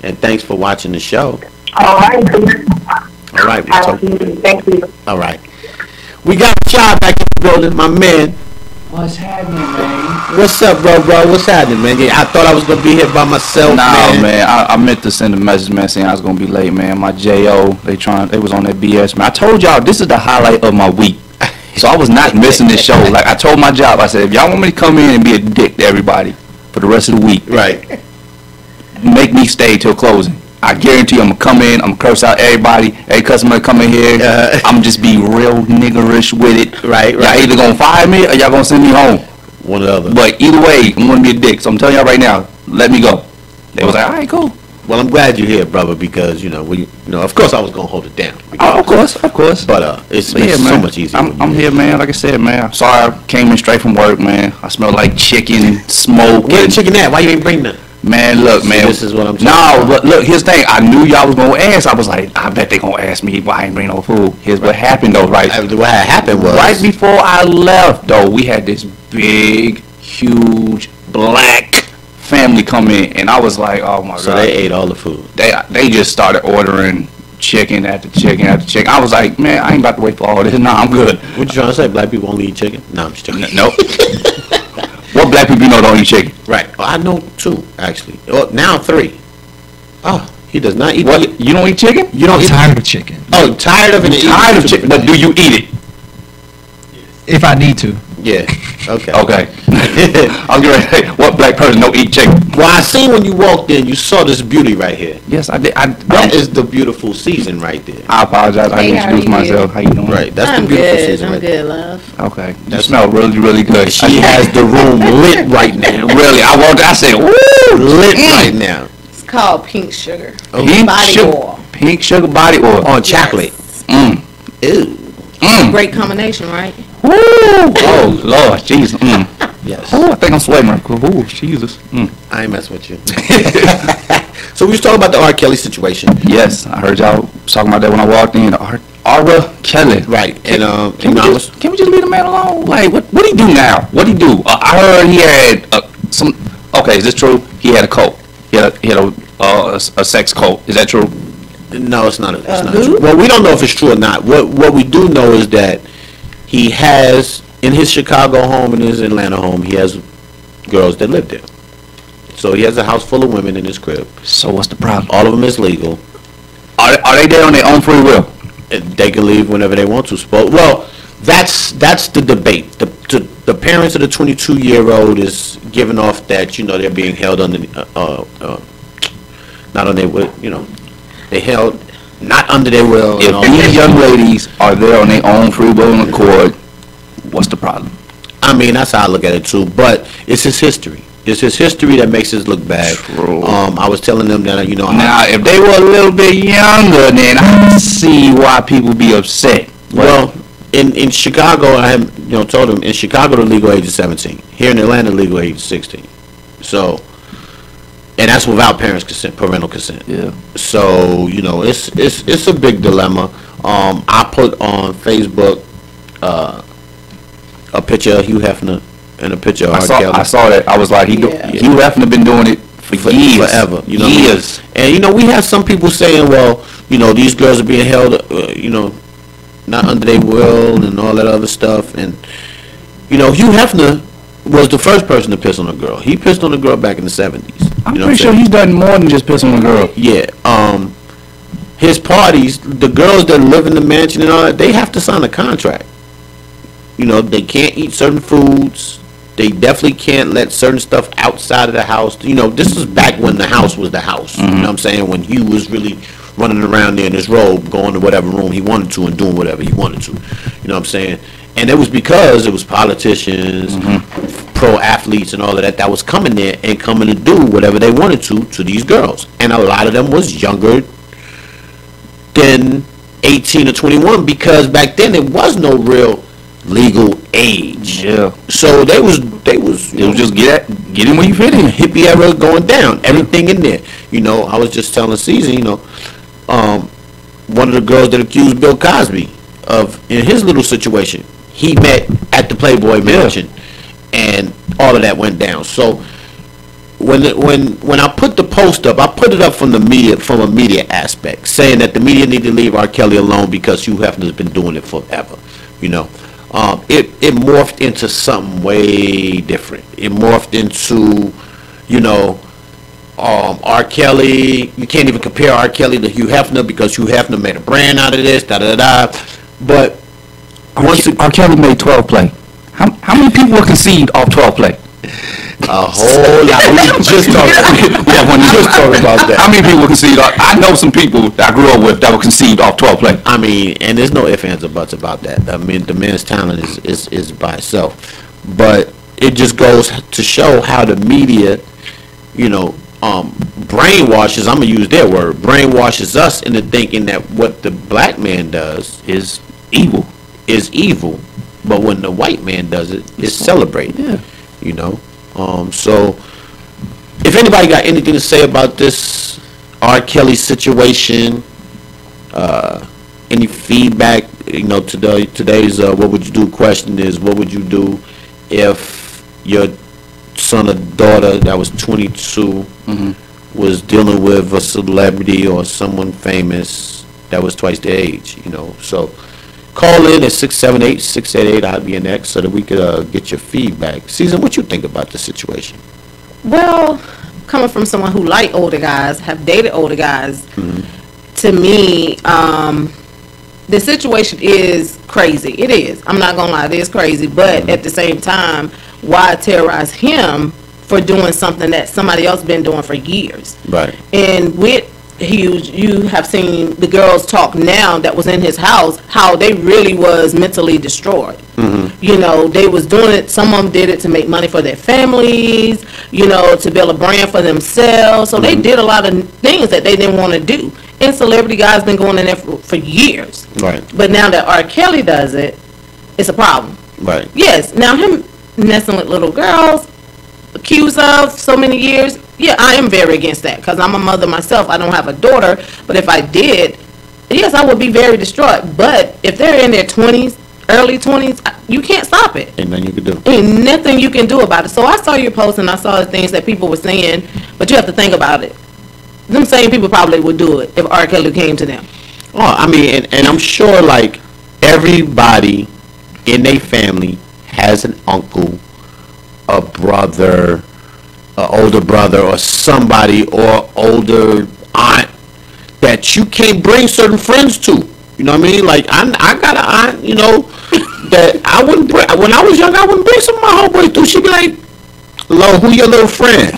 and thanks for watching the show. All right. All right. Thank you. All right. We got Chad back in the building, my man. What's happening, man? What's up, bro? What's happening, man? I thought I was gonna be here by myself, man. I meant to send a message, man, saying I was gonna be late, man. My JO, they was on that BS, man. I told y'all this is the highlight of my week, so I was not missing this show. Like I told my job, I said, if y'all want me to come in and be a dick to everybody for the rest of the week, right? Make me stay till closing. I guarantee you, I'm gonna come in, I'm gonna curse out everybody, every customer come in here. I'm just be real niggerish with it. Right. Y'all either gonna fire me or y'all gonna send me home. One or the other. But either way, I'm gonna be a dick. So I'm telling y'all right now, let me go. They was like, all right, cool. Well, I'm glad you're here, brother, because of course I was gonna hold it down. Oh, of course. But it's yeah, so man. much easier. I'm here, man. Like I said, man. I'm sorry, I came in straight from work, man. I smell like chicken, smoke. Where the chicken at? Why you ain't bring that? Man, look, man. This is what I'm talking about. But look, here's the thing. I knew y'all was gonna ask. I was like, I bet they gonna ask me why I ain't bring no food. Here's what happened, though, right? What happened was right before I left, though, we had this big, huge, black family come in, and I was like, oh my god. So they ate all the food. They just started ordering chicken after chicken after chicken. I was like, man, I ain't about to wait for all this. Nah, I'm good. What you trying to say? Black people only eat chicken? No, I'm just joking. Nope. What black people you know don't eat chicken? Right. Well, I know 2 actually. Well, now 3. Oh, he does not eat. What? You don't eat chicken? You don't I'm eat tired of chicken. Oh, tired of it. Tired of chicken, but do you eat it? If I need to. Yeah. Okay. Okay. I'm getting ready to say, what black person don't eat chicken? Well, I seen when you walked in, you saw this beauty right here. Yes, I did. That is the beautiful season right there. I apologize. I didn't introduce myself. How you doing? Right. That's I'm the beautiful good. season. I'm right good, love. Okay. You smell really, really good. She has the room lit right now. Really, I said, woo, lit right now. It's called pink sugar. Pink body sugar, oil. Pink sugar body oil on chocolate. Yes. Ew. Great combination, right? Oh Lord, Jesus. Yes. Oh, I think I'm sweating. Oh, Jesus. I ain't messing with you. So we was talking about the R. Kelly situation. Yes, I heard y'all talking about that when I walked in. R. Kelly. Right. And Can we just leave the man alone? Like, what he do now? What he do? I heard he had some. Okay, is this true? He had a cult. He had a sex cult. Is that true? No, it's not. It's not true. Well, we don't know if it's true or not. What we do know is that he has in his Chicago home and his Atlanta home, he has girls that live there. So he has a house full of women in his crib. So what's the problem? All of them is legal. Are they there on their own free will? They can leave whenever they want to. Well, that's the debate. The parents of the 22-year-old is giving off that they're being held under not on their will. They held not under their will. If these young ladies are there on their own free will and accord, what's the problem? I mean, that's how I look at it too. But it's his history. It's his history that makes us look bad. True. I was telling them that Now, if they were a little bit younger, then I can see why people be upset. Well, in Chicago, I have told them in Chicago the legal age is 17. Here in Atlanta, the legal age is 16. So, and that's without parental consent. Yeah. So it's a big dilemma. I put on Facebook a picture of Hugh Hefner and a picture of R. Kelly. I saw that. I was like, Hugh Hefner been doing it for years. Forever. Years. And we have some people saying, well, these girls are being held, not under their will and all that other stuff. And, Hugh Hefner was the first person to piss on a girl. He pissed on a girl back in the 70s. I'm pretty sure he's done more than just piss on a girl. Yeah. His parties, the girls that live in the mansion and all that, they have to sign a contract. They can't eat certain foods. They definitely can't let certain stuff outside of the house. This is back when the house was the house. Mm-hmm. You know what I'm saying? When Hugh was really running around there in his robe, going to whatever room he wanted to and doing whatever he wanted to. You know what I'm saying? And it was because it was politicians, pro athletes and all of that was coming there and coming to do whatever they wanted to these girls. And a lot of them was younger than 18 or 21 because back then there was no real legal age. Yeah. So it was just get in where you fit in. Hippie era going down. Everything in there. I was just telling Season, one of the girls that accused Bill Cosby of in his little situation, he met at the Playboy Mansion, and all of that went down. So when I put the post up, I put it up from a media aspect, saying that the media need to leave R. Kelly alone because Hugh Hefner's been doing it forever. It morphed into something way different. It morphed into, R. Kelly. You can't even compare R. Kelly to Hugh Hefner because Hugh Hefner made a brand out of this, But R. Kelly made 12 play. How many people were conceived off 12 play? A whole lot. We just talking about that. How many people were conceived off? I know some people that I grew up with that were conceived off 12 play. I mean, and there's no ifs, ands, or buts about that. I mean, the man's talent is by itself. But it just goes to show how the media, brainwashes, I'm going to use their word, brainwashes us into thinking that what the black man does is evil. But when the white man does it, it's celebrated. Yeah. So if anybody got anything to say about this R. Kelly situation, any feedback, today's what would you do question is, what would you do if your son or daughter that was 22 was dealing with a celebrity or someone famous that was twice their age, so call in at 678-688-IBNX so that we could get your feedback. Season, what you think about the situation? Well, coming from someone who like older guys, have dated older guys, to me, the situation is crazy. It is. I'm not going to lie. It is crazy. But at the same time, why terrorize him for doing something that somebody else been doing for years? Right. And with Hughes, you have seen the girls talk now that was in his house, how they really was mentally destroyed. They was doing it, some of them did it to make money for their families, to build a brand for themselves. So they did a lot of things that they didn't want to do. And celebrity guys been going in there for years. Right. But now that R. Kelly does it, it's a problem. Right. Yes. Now him messing with little girls, accused of so many years. Yeah, I am very against that because I'm a mother myself. I don't have a daughter, but if I did, yes, I would be very distraught. But if they're in their 20s, early 20s, you can't stop it. Ain't nothing you can do. Ain't nothing you can do about it. So I saw your post and I saw the things that people were saying, but you have to think about it. Them same people probably would do it if R. Kelly came to them. Oh, I mean, and I'm sure like everybody in their family has an uncle, a brother, an older brother, or somebody, or older aunt that you can't bring certain friends to. You know what I mean? Like I got an aunt, you know, that I wouldn't bring when I was young. I wouldn't bring some of my homeboys through. She'd be like, "Lo, who your little friend?"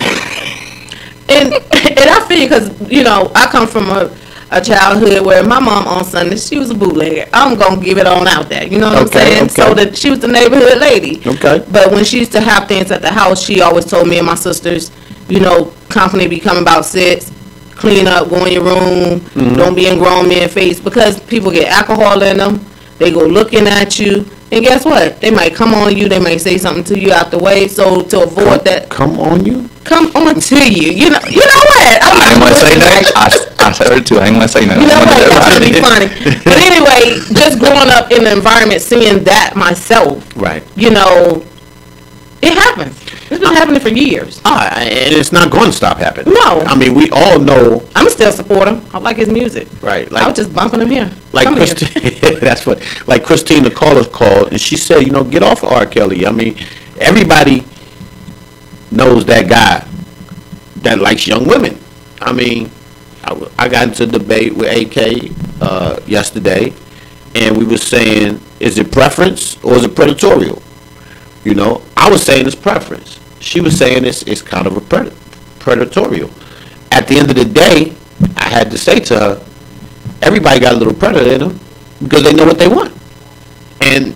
And I feel because, you know, I come from a childhood where my mom on Sundays, she was a bootlegger. I'm going to give it on out there. You know what I'm saying? Okay. So that she was the neighborhood lady. Okay. But when she used to have things at the house, she always told me and my sisters, you know, company be coming about 6, clean up, go in your room, don't be in grown men's face, because people get alcohol in them. They go looking at you. And guess what? They might come on you. They might say something to you out the way. So to avoid that. Come on you? Come on to you. You know what? I didn't want to say that. I heard it too. I ain't want to say nothing. You know what? That's gonna be funny. But anyway, just growing up in the environment, seeing that myself, Right. you know, it happens. It's been happening for years. And it's not going to stop happening. No. I mean, we all know. I'm still support him. I like his music. Right. I was just bumping him here. Like Come here. Christine, that's what. Like Christine, the caller called, and she said, you know, get off of R. Kelly. I mean, everybody knows that guy that likes young women. I mean, I got into a debate with AK yesterday, and we were saying, is it preference or is it predatorial? You know, I was saying it's preference. She was saying it's kind of a predatorial. At the end of the day, I had to say to her, everybody got a little predator in them because they know what they want. And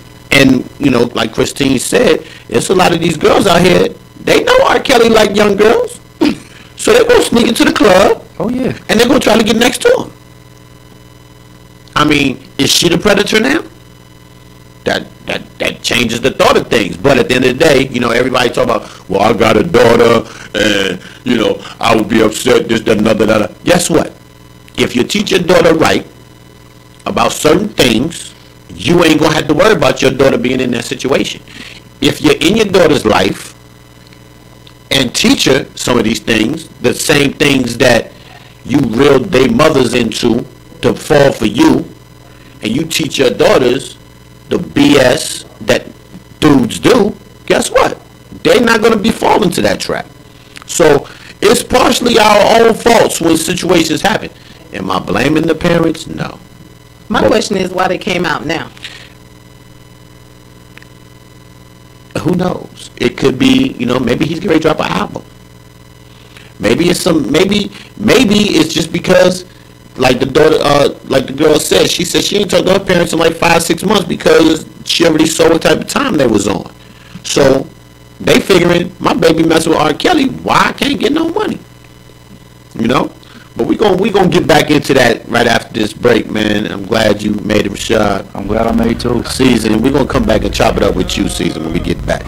you know, like Christine said, there's a lot of these girls out here, they know R. Kelly like young girls. So they're going to sneak into the club. Oh, yeah. And they're going to try to get next to him. I mean, is she the predator now? That changes the thought of things. But at the end of the day, you know, everybody talk about, well, I got a daughter, and, you know, I would be upset, this, that, another, that. Guess what? If you teach your daughter right about certain things, you ain't going to have to worry about your daughter being in that situation. If you're in your daughter's life and teach her some of these things, the same things that you reeled their mothers into to fall for you, and you teach your daughters the BS that dudes do, guess what? They're not going to be falling to that trap. So it's partially our own faults when situations happen. Am I blaming the parents? No. My question is why they came out now. Who knows? It could be, you know, maybe he's going to drop an album. Maybe it's maybe it's just because, like the daughter, like the girl said, she said she ain't talked to her parents in like 5-6 months because she already saw what type of time they was on. So they figuring, my baby messing with R. Kelly, why I can't get no money? You know? But we gonna get back into that right after this break, man. I'm glad you made it, Rashad. I'm glad I made it too. Season, we're gonna come back and chop it up with you, Season, when we get back.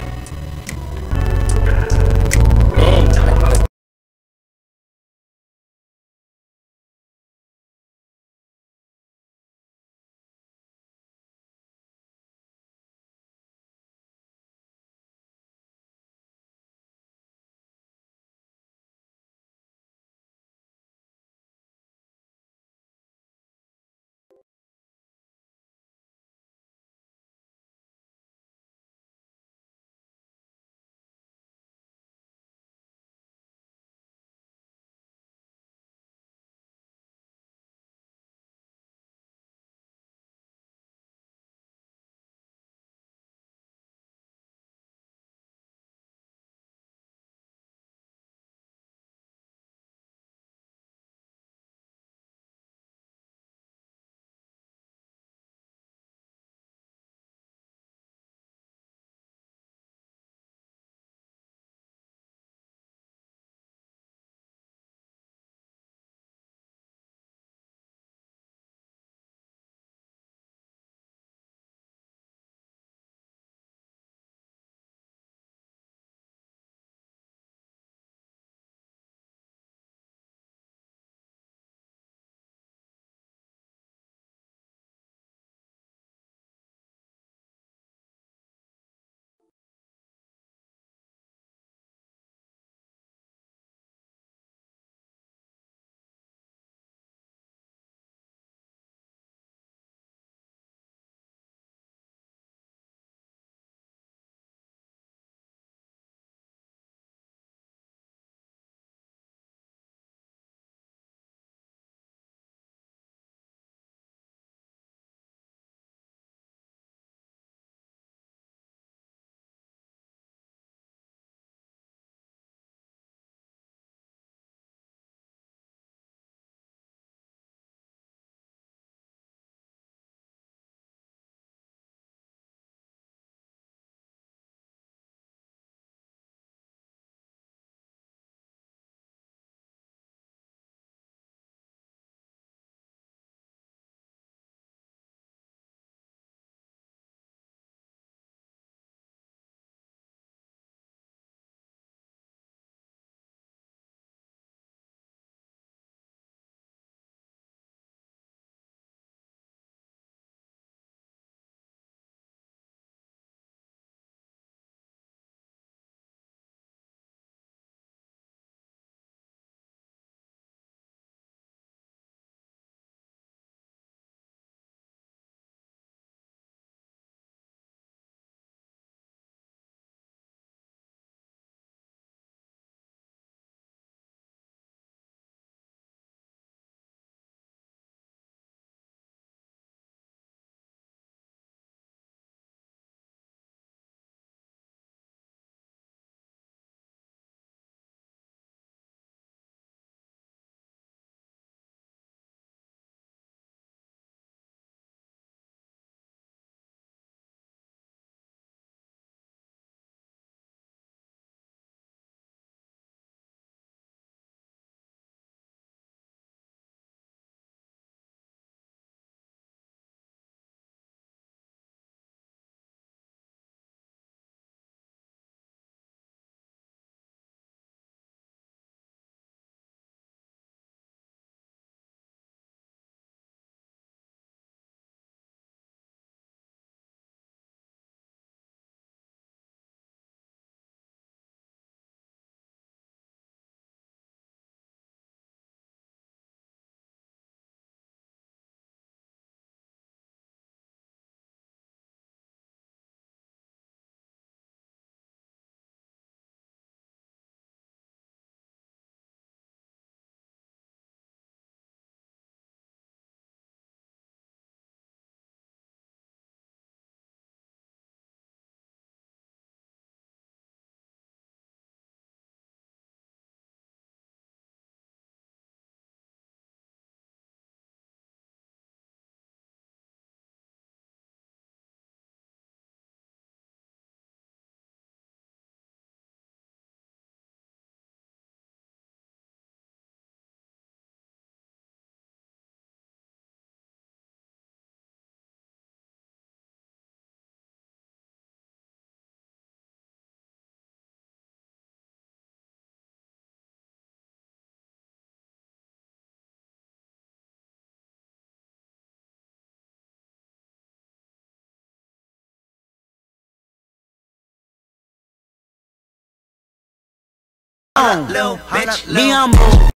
Little bitch, me I'm on.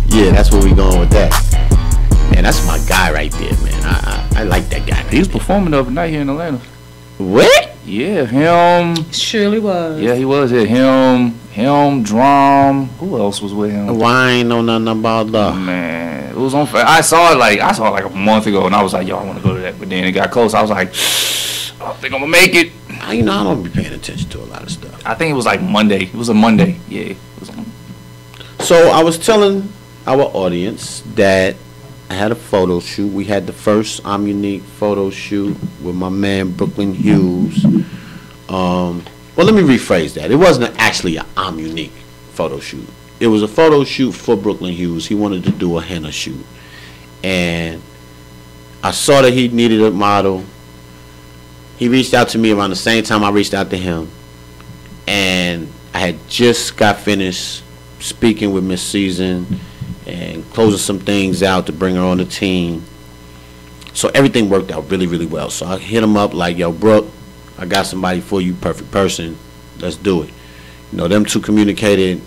Yeah, that's where we going with that. Man, that's my guy right there, man. I like that guy. He was performing the other night here in Atlanta. What? Yeah, him. Surely was. Yeah, he was. Yeah, him, Drum. Who else was with him? Why ain't know nothing about that? Man, it was on. I saw it like a month ago, and I was like, yo, I want to go to that. But then it got close. I was like, I don't think I'm gonna make it. You know, I don't be paying attention to a lot of stuff. I think it was like Monday. It was a Monday. Yeah. It was on. So I was telling our audience that I had a photo shoot. We had the first I'm Unique photo shoot with my man Brooklyn Hughes. Well, let me rephrase that. It wasn't actually a I'm Unique photo shoot. It was a photo shoot for Brooklyn Hughes. He wanted to do a henna shoot. And I saw that he needed a model. He reached out to me around the same time I reached out to him. And I had just got finished speaking with Miss Season and closing some things out to bring her on the team. So everything worked out really, really well. So I hit him up like, yo, Brooke, I got somebody for you, perfect person. Let's do it. You know, them two communicated,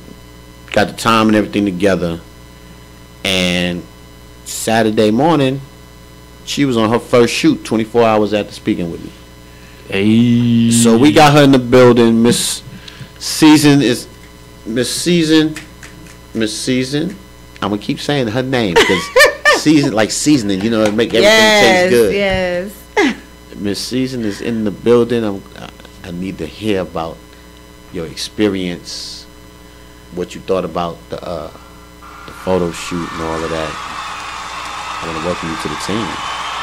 got the time and everything together. And Saturday morning, she was on her first shoot 24 hours after speaking with me. Hey. So we got her in the building. Miss Season. I'm gonna keep saying her name because season, like seasoning, you know, it make everything taste good. Yes. Miss Season is in the building. I need to hear about your experience, what you thought about the photo shoot and all of that. I want to welcome you to the team.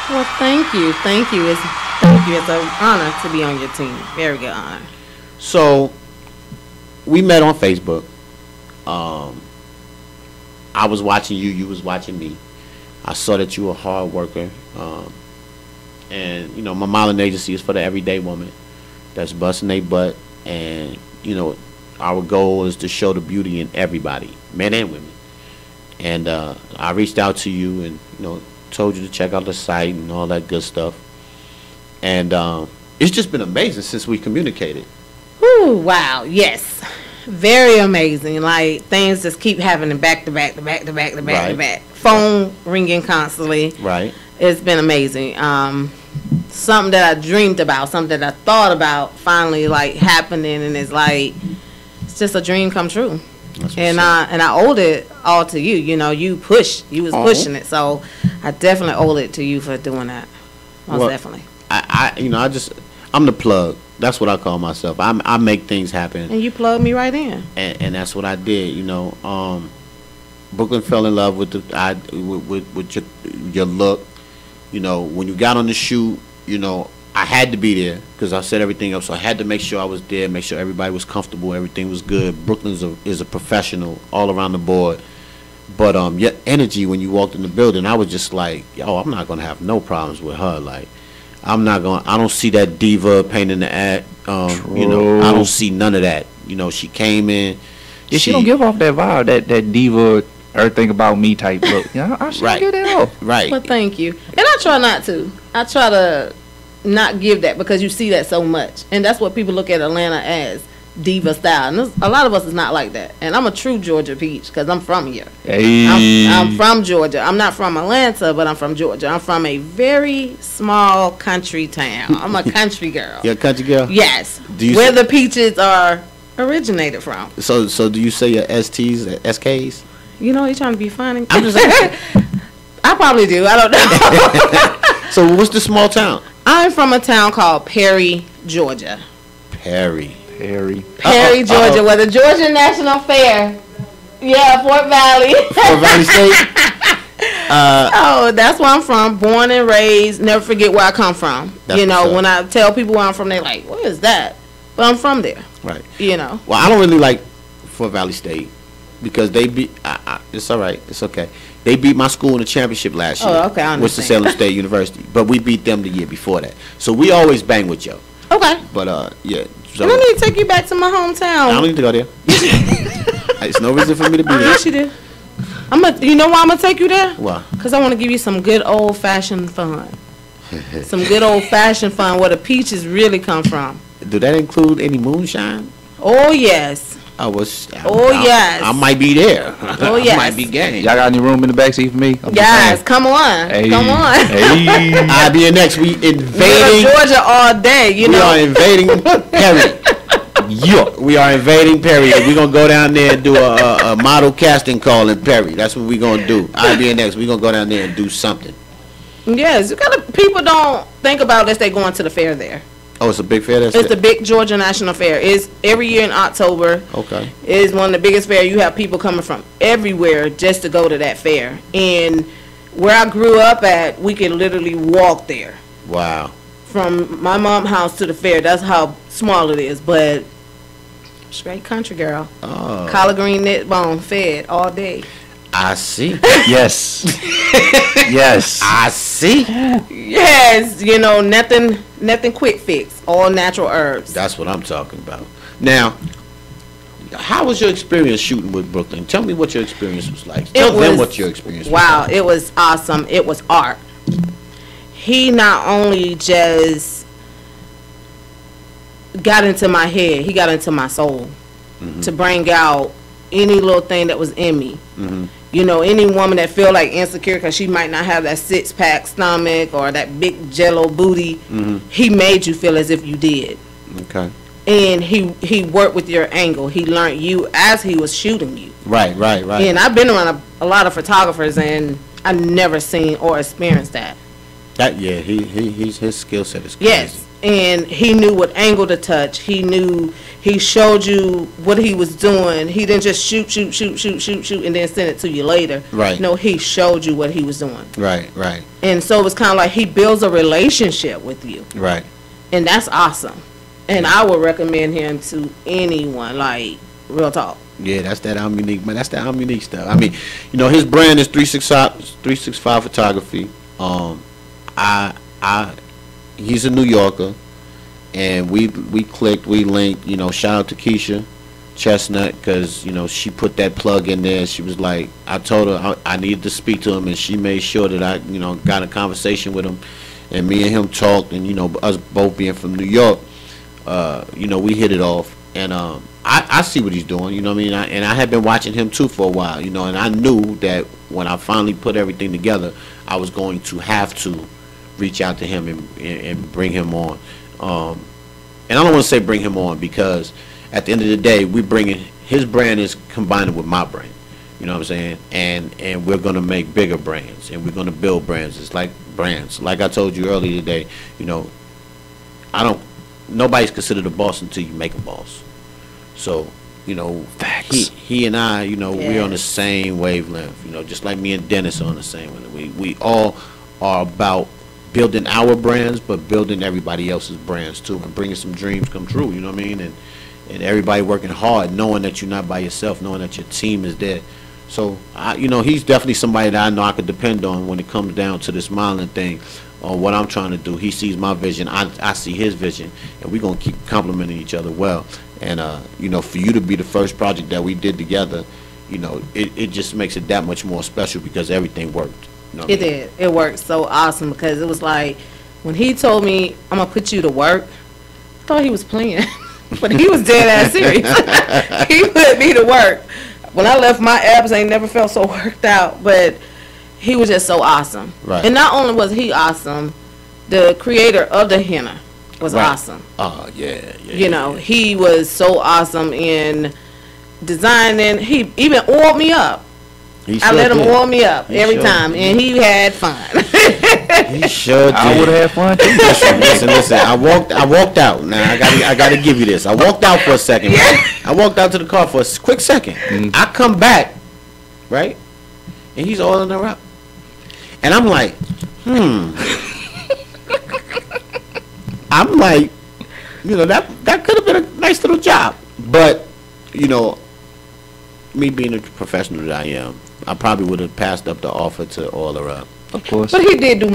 Well, thank you. It's an honor to be on your team. Very good honor. So we met on Facebook. I was watching you. You was watching me. I saw that you were a hard worker. And, you know, my modeling agency is for the everyday woman that's busting their butt. And, you know, our goal is to show the beauty in everybody, men and women. And I reached out to you and, you know, told you to check out the site and all that good stuff. And it's just been amazing since we communicated. Whew, wow, yes. Very amazing. Like, things just keep happening back to back to back to back to back to back. Phone ringing constantly. Right. It's been amazing. Something that I dreamed about, something that I thought about, finally like happening, and it's like it's just a dream come true. And I owed it all to you. You know, you was pushing it, so I definitely owe it to you for doing that. Most definitely. I'm the plug. That's what I call myself. I make things happen. And you plugged me right in. And that's what I did. You know, Brooklyn fell in love with with your look. You know, when you got on the shoot, you know, I had to be there because I set everything up. So I had to make sure I was there, make sure everybody was comfortable, everything was good. Brooklyn is a professional all around the board. But your energy when you walked in the building, I was just like, yo, I'm not gonna have no problems with her. Like, I don't see that diva pain in the ass. You know, I don't see none of that. You know, she came in. Yeah, she don't give off that vibe, that diva, everything about me type look. Yeah, I should get that off. Right. Well, thank you. And I try not to. I try to not give that because you see that so much, and that's what people look at Atlanta as, diva style. And a lot of us is not like that. And I'm a true Georgia peach because I'm from here. Hey. I'm from Georgia. I'm not from Atlanta, but I'm from Georgia. I'm from a very small country town. I'm a country girl. You're a country girl? Yes. Where the peaches are originated from. So do you say your STs, SKs? You know, you're trying to be funny. I'm just saying. I probably do. I don't know. So what's the small town? I'm from a town called Perry, Georgia. Perry, Georgia, where the Georgia National Fair. Yeah, Fort Valley. Fort Valley State. Oh, that's where I'm from. Born and raised. Never forget where I come from. You know, when I tell people where I'm from, they're like, "What is that?" But I'm from there. Right. You know. Well, I don't really like Fort Valley State because they beat. It's all right. It's okay. They beat my school in the championship last year. Oh, okay. I understand. Winston-Salem State University, but we beat them the year before that. So we always bang with yo. Okay. But yeah. So I need to take you back to my hometown. I don't need to go there. There's no reason for me to be there. Yes, you do. You know why I'm gonna take you there? Why? Cause Because I want to give you some good old-fashioned fun. Some good old-fashioned fun where the peaches really come from. Do that include any moonshine? Oh, yes. Yes. I might be there. Oh, yes. I might be game. Y'all got any room in the backseat for me? Yes, come on. Hey. Come on. Hey. IBNX, we We're invading. Georgia all day, you We know. are invading Perry. We are invading Perry. We're going to go down there and do a model casting call in Perry. That's what we're going to do. IBNX, we're going to go down there and do something. Yes, people don't think about this. They going to the fair there. Oh, it's a big fair? It's the big Georgia National Fair. It's every year in October. Okay. It's one of the biggest fair. You have people coming from everywhere just to go to that fair. And where I grew up at, we could literally walk there. Wow. From my mom's house to the fair. That's how small it is. But straight country girl. Oh. Collard green, knit bone, fed all day. I see. Yes. Yes. I see. Yes, you know, nothing quick fix. All natural herbs. That's what I'm talking about. Now, how was your experience shooting with Brooklyn? Tell me what your experience was like. Tell them what your experience was like. It was awesome. It was art. He not only just got into my head, he got into my soul to bring out any little thing that was in me. You know, any woman that feel like insecure because she might not have that six-pack stomach or that big jello booty, he made you feel as if you did. Okay. And he worked with your angle. He learned you as he was shooting you. Right. And I've been around a lot of photographers, and I never seen or experienced that. His skill set is crazy. Yes, and he knew what angle to touch. He showed you what he was doing. He didn't just shoot, and then send it to you later. Right. No, he showed you what he was doing. Right. And so it was kind of like he builds a relationship with you. Right. And that's awesome. And I would recommend him to anyone, like, real talk. Yeah, that's that I'm unique, man. That's that I'm unique stuff. I mean, you know, his brand is 365 photography. He's a New Yorker, and we clicked, we linked. You know, shout out to Keisha Chestnut, because you know she put that plug in there. She was like, I told her I needed to speak to him, and she made sure that I, you know, got a conversation with him, and me and him talked, and you know, us both being from New York, you know, we hit it off, and I see what he's doing. You know what I mean? I had been watching him too for a while. You know, and I knew that when I finally put everything together, I was going to have to reach out to him and bring him on. And I don't want to say bring him on, because at the end of the day, we bringing his brand is combining with my brand. You know what I'm saying? And we're gonna make bigger brands, and we're gonna build brands. It's like brands. Like I told you earlier today, you know, nobody's considered a boss until you make a boss. So, you know, Facts. he and I, you know, we're on the same wavelength. You know, just like me and Dennis are on the same wavelength. We all are about building our brands, but building everybody else's brands too, and bringing some dreams come true. You know what I mean? And everybody working hard, knowing that you're not by yourself, knowing that your team is there. So, you know, he's definitely somebody that I know I could depend on when it comes down to this modeling thing, or what I'm trying to do. He sees my vision, I see his vision, and we're gonna keep complimenting each other well. And you know, for you to be the first project that we did together, you know, it just makes it that much more special, because everything worked. You know what I mean? Did. It worked so awesome, because it was like when he told me I'm gonna put you to work, I thought he was playing, but he was dead ass serious. He put me to work. When I left, my abs ain't never felt so worked out, but he was just so awesome. Right. And not only was he awesome, the creator of the henna was awesome. Oh yeah. You know, he was so awesome in designing. He even oiled me up. I let him oil me up every time, and he had fun. He sure did. I would have had fun too. Listen. I walked out. Now I gotta give you this. I walked out for a second. Right? I walked out to the car for a quick second. I come back, right, and he's oiling her up, and I'm like, I'm like, you know, that could have been a nice little job, but you know, me being the professional that I am, I probably would have passed up the offer to oil her up. Of course. But he did do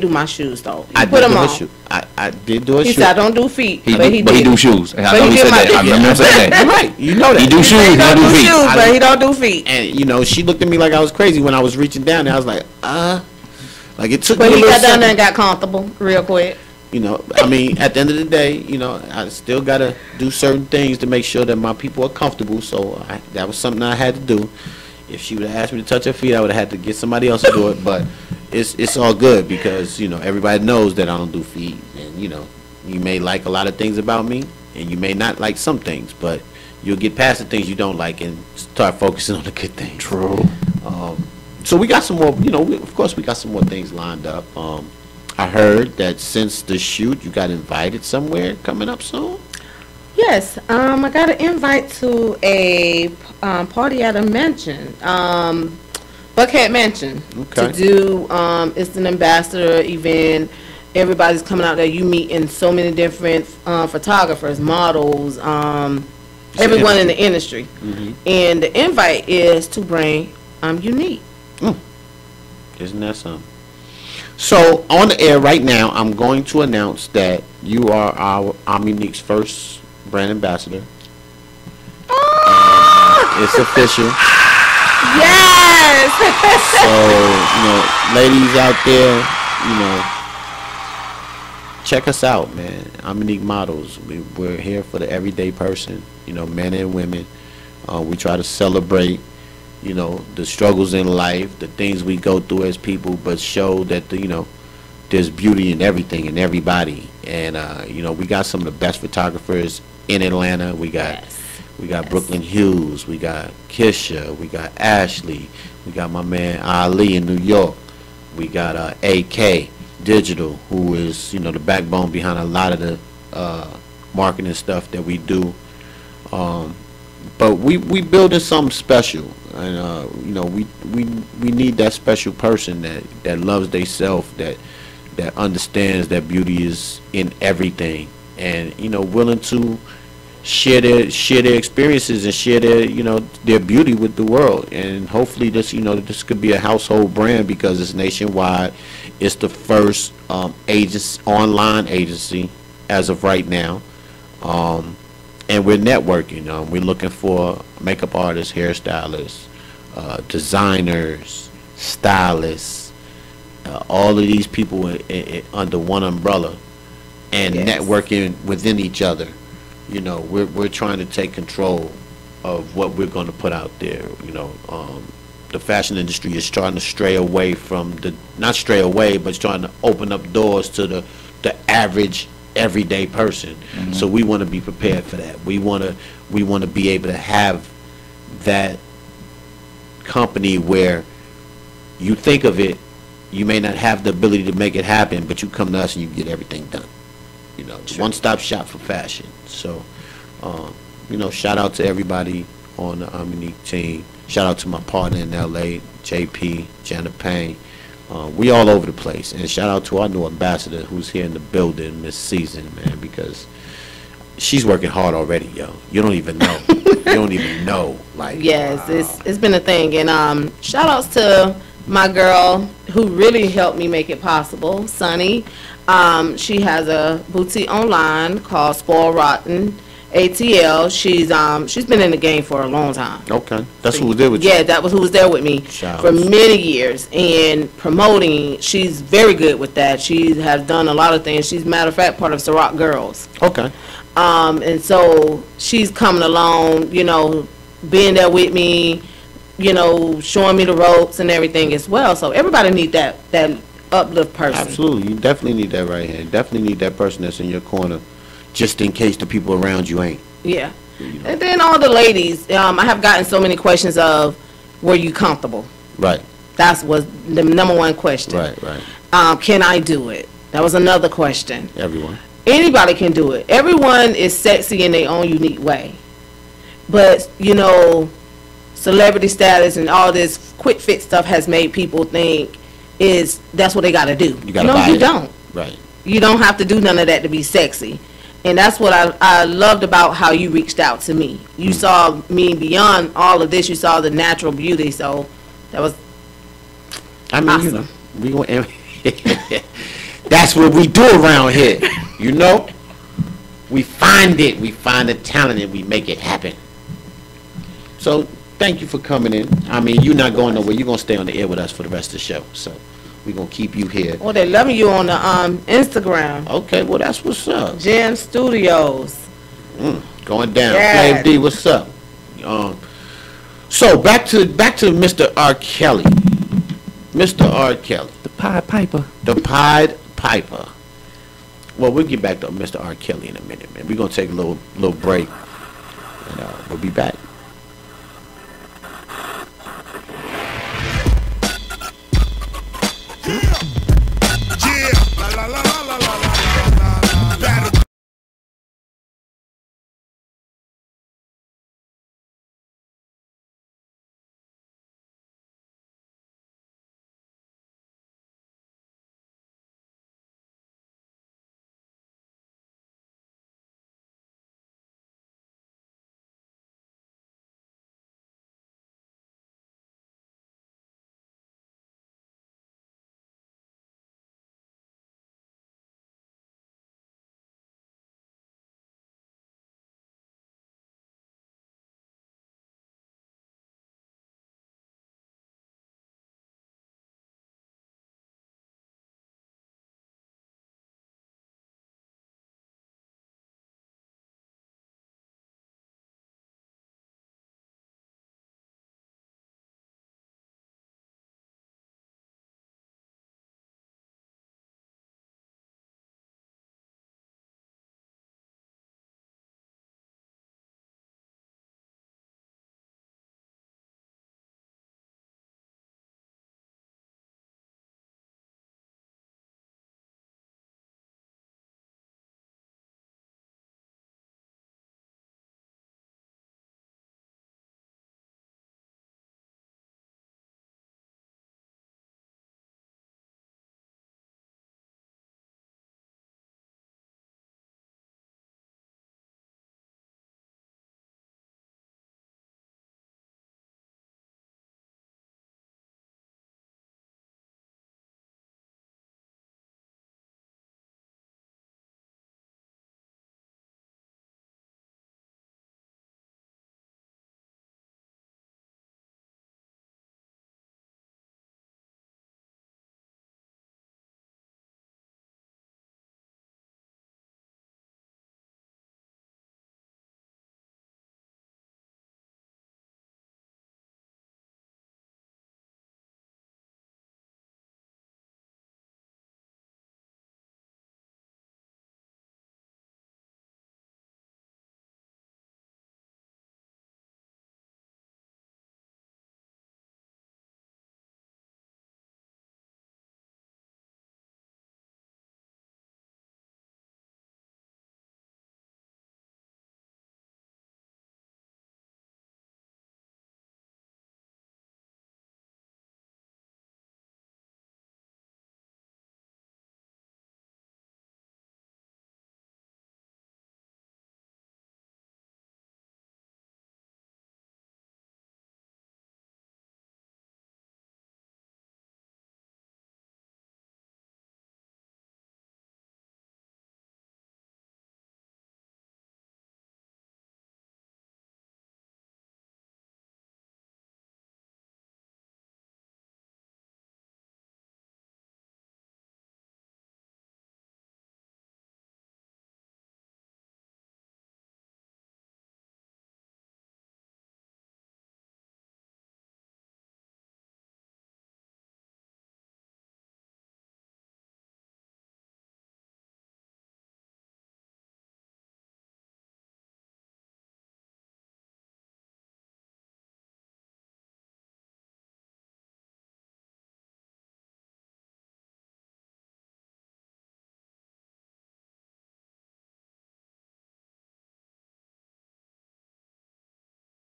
my shoes though. He I put did them do a on. shoe. I did do a He shoe. said I don't do feet, But but he did. do shoes. And I But know he he did said my- that. I remember him saying that. You're right. You know that. He do shoes. He He don't don't do do feet. shoes, but he don't do feet. And you know, she looked at me like I was crazy when I was reaching down. And I was like, like it took But me he a little got down there and second. got comfortable real quick. You know, I mean, at the end of the day, you know, I still gotta do certain things to make sure that my people are comfortable. So that was something I had to do. If she would have asked me to touch her feet, I would have had to get somebody else to do it. But it's all good because you know everybody knows that I don't do feet, and you know, you may like a lot of things about me, and you may not like some things, but you'll get past the things you don't like and start focusing on the good things. True. So we got some more, you know, of course we got some more things lined up. I heard that since the shoot, you got invited somewhere coming up soon. Yes, I got an invite to a party at a mansion, Buckhead Mansion, Okay. to do. It's an ambassador event. Everybody's coming out there. You meeting so many different photographers, models, everyone in the industry. And the invite is to bring Unique. Isn't that something? So on the air right now, I'm going to announce that you are our Unique's first brand ambassador. It's official. Yes. So, you know, ladies out there, you know, check us out, man. I'm Unique Models. We're here for the everyday person, you know, men and women. We try to celebrate, you know, the struggles in life, the things we go through as people, but show that, you know, there's beauty in everything and everybody. And, you know, we got some of the best photographers in Atlanta. We got Brooklyn Hughes, we got Kisha, we got Ashley, we got my man Ali in New York, we got AK Digital, who is, you know, the backbone behind a lot of the marketing stuff that we do. But we building something special, and you know, we need that special person that loves themselves, that understands that beauty is in everything, and you know, willing to share their experiences and share their, you know, their beauty with the world. And hopefully this, you know, this could be a household brand because it's nationwide. It's the first online agency as of right now. And we're networking. We're looking for makeup artists, hairstylists, designers, stylists, all of these people under one umbrella, and networking within each other. You know, we're trying to take control of what we're going to put out there. You know, the fashion industry is trying to stray away from not stray away, but it's trying to open up doors to the average everyday person. So we want to be prepared for that. We want to be able to have that company where you think of it, you may not have the ability to make it happen, but you come to us and you get everything done. You know, one-stop shop for fashion. So, you know, shout out to everybody on the Unique team. Shout out to my partner in LA, JP, Janet Payne. We all over the place. And shout out to our new ambassador who's here in the building this season, man, because she's working hard already, yo. You don't even know. You don't even know. Like, yes, wow. it's been a thing. And shout outs to my girl who really helped me make it possible, Sunny. She has a boutique online called Spoil Rotten ATL. She's been in the game for a long time. Okay, that's who was there with you. Yeah, that was who was there with me for many years. And promoting, she's very good with that. She has done a lot of things. She's, matter of fact, part of Ciroc Girls. Okay. And so she's coming along, you know, being there with me, you know, showing me the ropes and everything as well. So everybody need that uplift person. Absolutely, you definitely need that right hand. Definitely need that person that's in your corner, just in case the people around you ain't. Yeah. You know. And then all the ladies, I have gotten so many questions of, were you comfortable? Right. That was the number one question. Right, right. Can I do it? That was another question. Everyone. Anybody can do it. Everyone is sexy in their own unique way. But, you know, celebrity status and all this quick fit stuff has made people think that's what they got to do. You got to buy you it. don't. Right. You don't have to do none of that to be sexy. And that's what I loved about how you reached out to me. You saw me beyond all of this. You saw the natural beauty. So that was I mean, awesome. you know, We gonna. That's what we do around here. You know. We find it. We find the talent and we make it happen. So thank you for coming in. I mean, you're not going nowhere. You're gonna stay on the air with us for the rest of the show. So we're gonna keep you here. Well, they loving you on the Instagram. Okay. Well, that's what's up. Jam Studios. Going down. Yes. Flav D, what's up? So back to Mr. R. Kelly. Mr. R. Kelly. The Pied Piper. The Pied Piper. Well, we'll get back to Mr. R. Kelly in a minute, man. We're gonna take a little break, and we'll be back.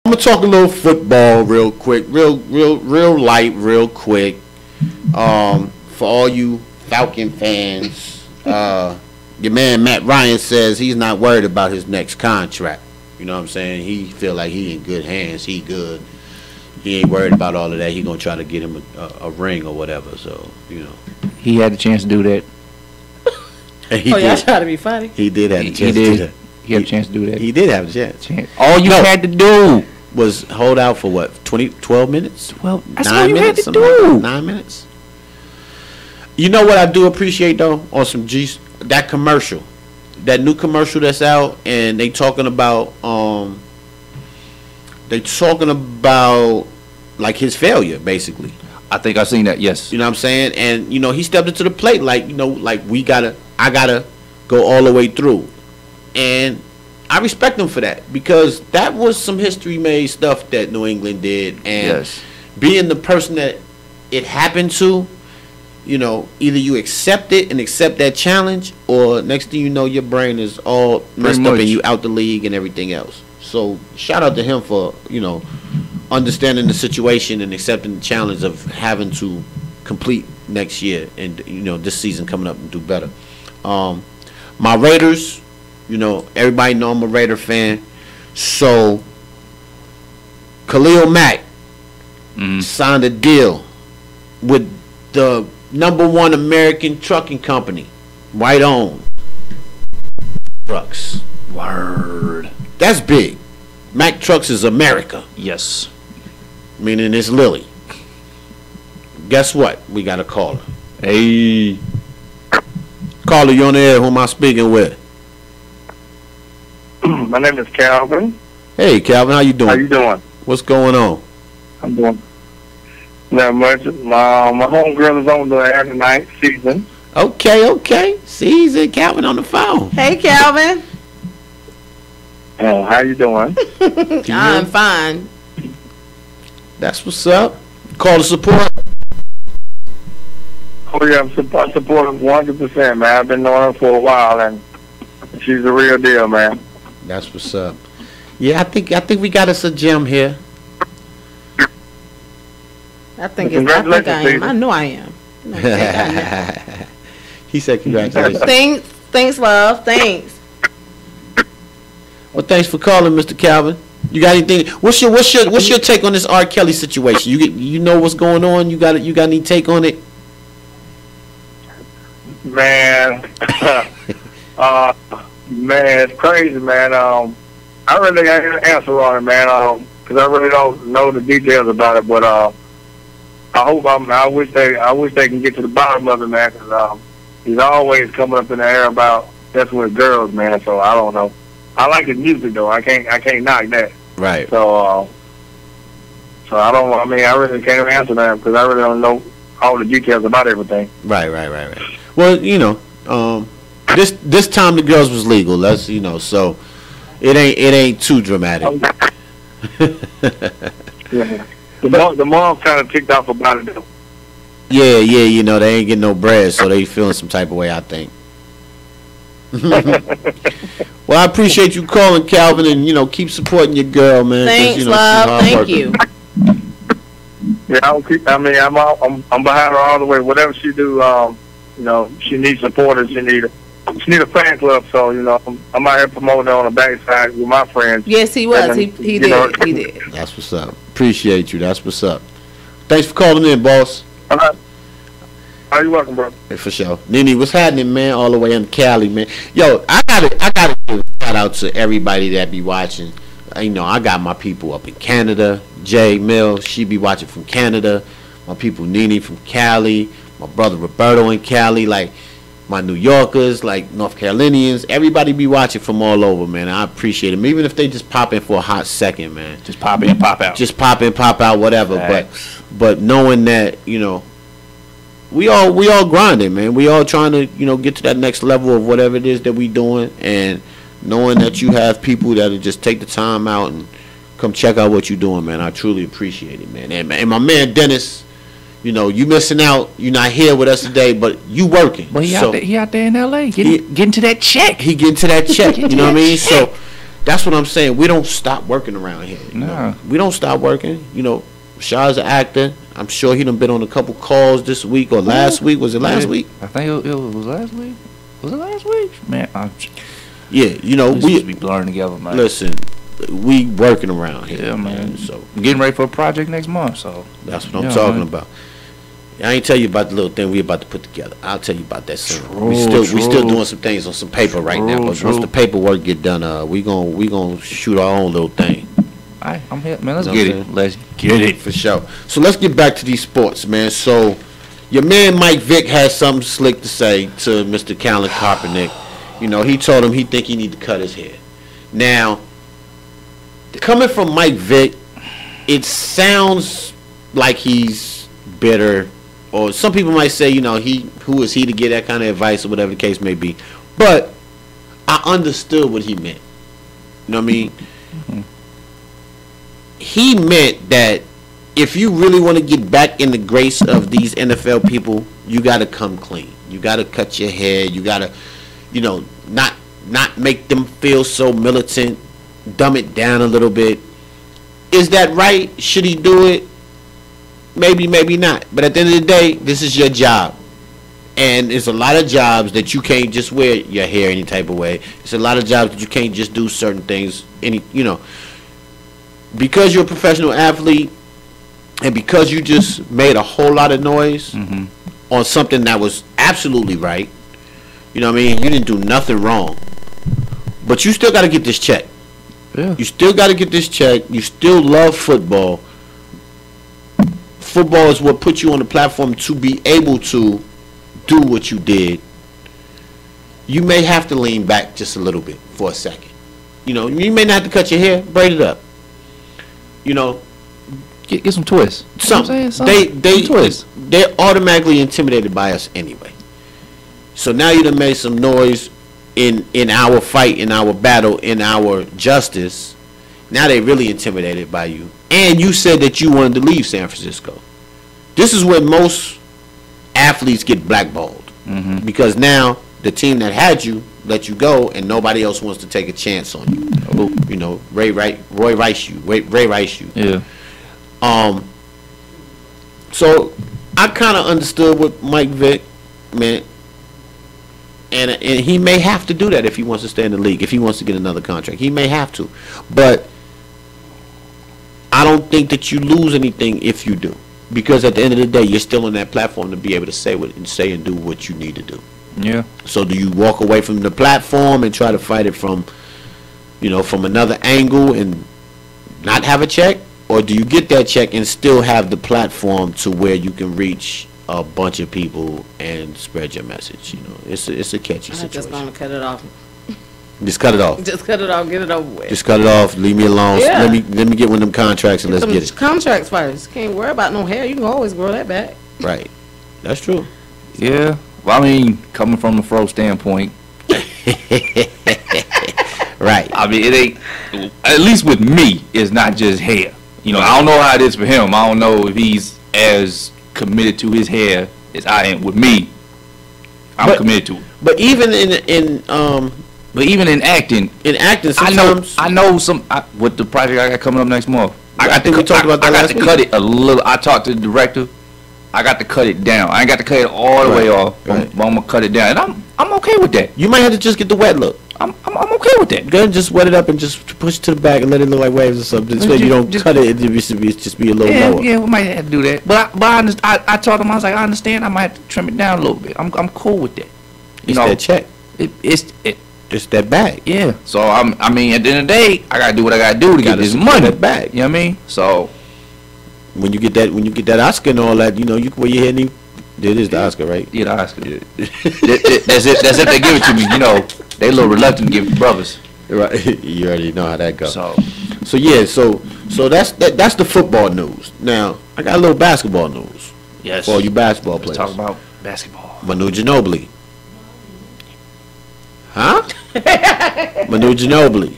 I'm gonna talk a little football real quick, real light, real quick. For all you Falcon fans, your man Matt Ryan says he's not worried about his next contract. You know what I'm saying? He feel like he in good hands. He good. he ain't worried about all of that. He gonna try to get him a ring or whatever. So He had the chance to do that. and he Oh, y'all did. try to be funny. He did have the He chance to do did. that. He had a chance to do that. He did have a chance. All you No. had to do. Was hold out for what? 12 minutes? Well, that's 9 all you had minutes? to Something like that? do. 9 minutes. You know what I do appreciate though on some G's, that commercial, that new commercial that's out, and they talking about like his failure basically. I think I've seen that. Yes. You know what I'm saying? And he stepped into the plate like like I gotta go all the way through, and I respect him for that because that was some history made stuff that New England did, and Yes. being the person that it happened to. Either you accept it and accept that challenge, or next thing you know, your brain is all messed up and you out the league and everything else. So shout out to him for understanding the situation and accepting the challenge of having to complete next year and this season coming up and do better. My Raiders, everybody know I'm a Raider fan, so Khalil Mack signed a deal with the #1 American trucking company, white owned trucks. Word. That's big. Mack Trucks is America, Yes. meaning it's Lily. Guess what? We got a caller. Hey. Caller, you on the air? Who am I speaking with? My name is Calvin. Hey, Calvin, how you doing? How you doing? What's going on? I'm doing not much. My homegirl is on the air tonight, season. Okay. Season, Calvin on the phone. Hey, Calvin. How you doing? I'm fine. That's what's up. Call to support. Oh yeah, I'm supporting 100%, man. I've been knowing her for a while, and she's the real deal, man. That's what's up. Yeah, I think we got us a gem here. I think I am. I know I am. He said congratulations. Thanks, love. Thanks. Well, thanks for calling, Mr. Calvin. You got anything? What's your take on this R. Kelly situation? You know what's going on? You got any take on it? Man, man, it's crazy, man. I really got an answer on it, man. Because I really don't know the details about it, but I wish they can get to the bottom of it, man. Because he's always coming up in the air about that's with girls, man. So I don't know. I like his music though. I can't knock that. Right. So I don't. I mean, I really can't answer that because I really don't know all the details about everything. Right. Well, this time the girls was legal. That's so it ain't too dramatic. Yeah. The mom kind of ticked off about it though. Yeah, they ain't getting no bread, so they feeling some type of way, I think. Well, I appreciate you calling, Calvin, and keep supporting your girl, man. Thanks, love. Thank you. Yeah, I'm behind her all the way. Whatever she do, she needs supporters. She need a fan club. So I'm out here promoting her on the backside with my friends. Yes, he was. He did. He did. That's what's up. Appreciate you. That's what's up. Thanks for calling in, boss. All right. How you welcome, bro? Hey, for sure. Nene, what's happening, man? All the way in Cali, man. Yo, I gotta give a shout out to everybody that be watching. I got my people up in Canada. Jay Mill, she be watching from Canada. My people Nene from Cali. My brother Roberto in Cali. Like my New Yorkers, like North Carolinians. Everybody be watching from all over, man. I appreciate them. Even if they just pop in for a hot second, man. Just pop in, pop out. Just pop in, pop out, whatever. Facts. But knowing that, we all grinding, man. We all trying to, get to that next level of whatever it is that we doing, and knowing that you have people that'll just take the time out and come check out what you're doing, man. I truly appreciate it, man. And my man Dennis, you missing out. You're not here with us today, but you working. But he out there in L.A. getting to that check. He getting to that check. You know what I mean? So that's what I'm saying. We don't stop working around here. No. We don't stop working. Shah's an actor. I'm sure he done been on a couple calls this week or last week. Was it last week? I think it was last week. Was it last week? Man, yeah, we be blurring together, man. Listen, we working around here. Yeah, man. So I'm getting ready for a project next month, so that's what I'm talking about. I ain't tell you about the little thing we about to put together. I'll tell you about that soon. We still doing some things on some paper right now. But once the paperwork get done, we gonna shoot our own little thing. Alright, I'm here, man. Let's get it. Let's get it for sure. So let's get back to these sports, man. So your man Mike Vick has something slick to say to Mr. Colin Kaepernick. You know, he told him he think he need to cut his hair. Now, coming from Mike Vick, it sounds like he's bitter. Or some people might say, you know, who is he to get that kind of advice or whatever the case may be. But I understood what he meant. You know what I mean? Mm-hmm. He meant that if you really want to get back in the grace of these NFL people, you got to come clean. You got to cut your hair. You got to, you know, not make them feel so militant. Dumb it down a little bit. Is that right? Should he do it? Maybe, maybe not. But at the end of the day, this is your job. And it's a lot of jobs that you can't just wear your hair any type of way. It's a lot of jobs that you can't just do certain things. Because you're a professional athlete and because you just made a whole lot of noise on something that was absolutely right. You know what I mean? You didn't do nothing wrong. But you still got to get this check. Yeah. You still got to get this check. You still love football. Football is what put you on the platform to be able to do what you did. You may have to lean back just a little bit for a second. You know, you may not have to cut your hair, braid it up. You know, get some twists. They're automatically intimidated by us anyway. So now you done made some noise in our fight, in our battle, in our justice. Now they really intimidated by you. And you said that you wanted to leave San Francisco. This is where most athletes get blackballed. Because now the team that had you let you go and nobody else wants to take a chance on you. You know, Ray Rice you. Yeah. So I kind of understood what Mike Vick meant. And he may have to do that if he wants to stay in the league, if he wants to get another contract. He may have to. But I don't think that you lose anything if you do. Because at the end of the day, you're still on that platform to be able to say and do what you need to do. Yeah. So do you walk away from the platform and try to fight it from another angle and not have a check? Or do you get that check and still have the platform to where you can reach a bunch of people and spread your message? You know, it's a catchy situation. I'm just gonna cut it off. Just cut it off. Just cut it off. Get it over with. Just cut it off. Leave me alone. Yeah. Let me get one of them contracts and let's get it. Contracts first. Can't worry about no hair. You can always grow that back. Right. That's true. Yeah. Well, I mean, coming from the fro standpoint. Right. I mean, it ain't, at least with me, it's not just hair. You know, I don't know how it is for him. I don't know if he's as committed to his hair as I am. With me, I'm committed to it. But even in acting, sometimes I know with the project I got coming up next month. I think we talked about that last week. I got to cut it a little. I talked to the director. I got to cut it down. I ain't got to cut it all the way off. But I'm gonna cut it down, and I'm okay with that. You might have to just get the wet look. I'm okay with that. Go ahead and just wet it up and just push it to the back and let it look like waves or something. So you don't cut it. It just be a little lower. Yeah, we might have to do that. But I told him, I was like, I understand. I might have to trim it down a little bit. I'm cool with that. It's that check. It's that bag. Yeah. So I mean, at the end of the day, I gotta do what I gotta do to get this money. That bag. You know what I mean? So when you get that Oscar and all that, you know, you can wear your hair. It is the Oscar, right? Yeah, the Oscar. Yeah. That's it. That's if they give it to me. You know, they a little reluctant to give it to brothers. Right. You already know how that goes. So yeah. So that's the football news. Now I got a little basketball news. Yes. For all you basketball players. Let's talk about basketball. Manu Ginobili. Huh? Manu Ginobili.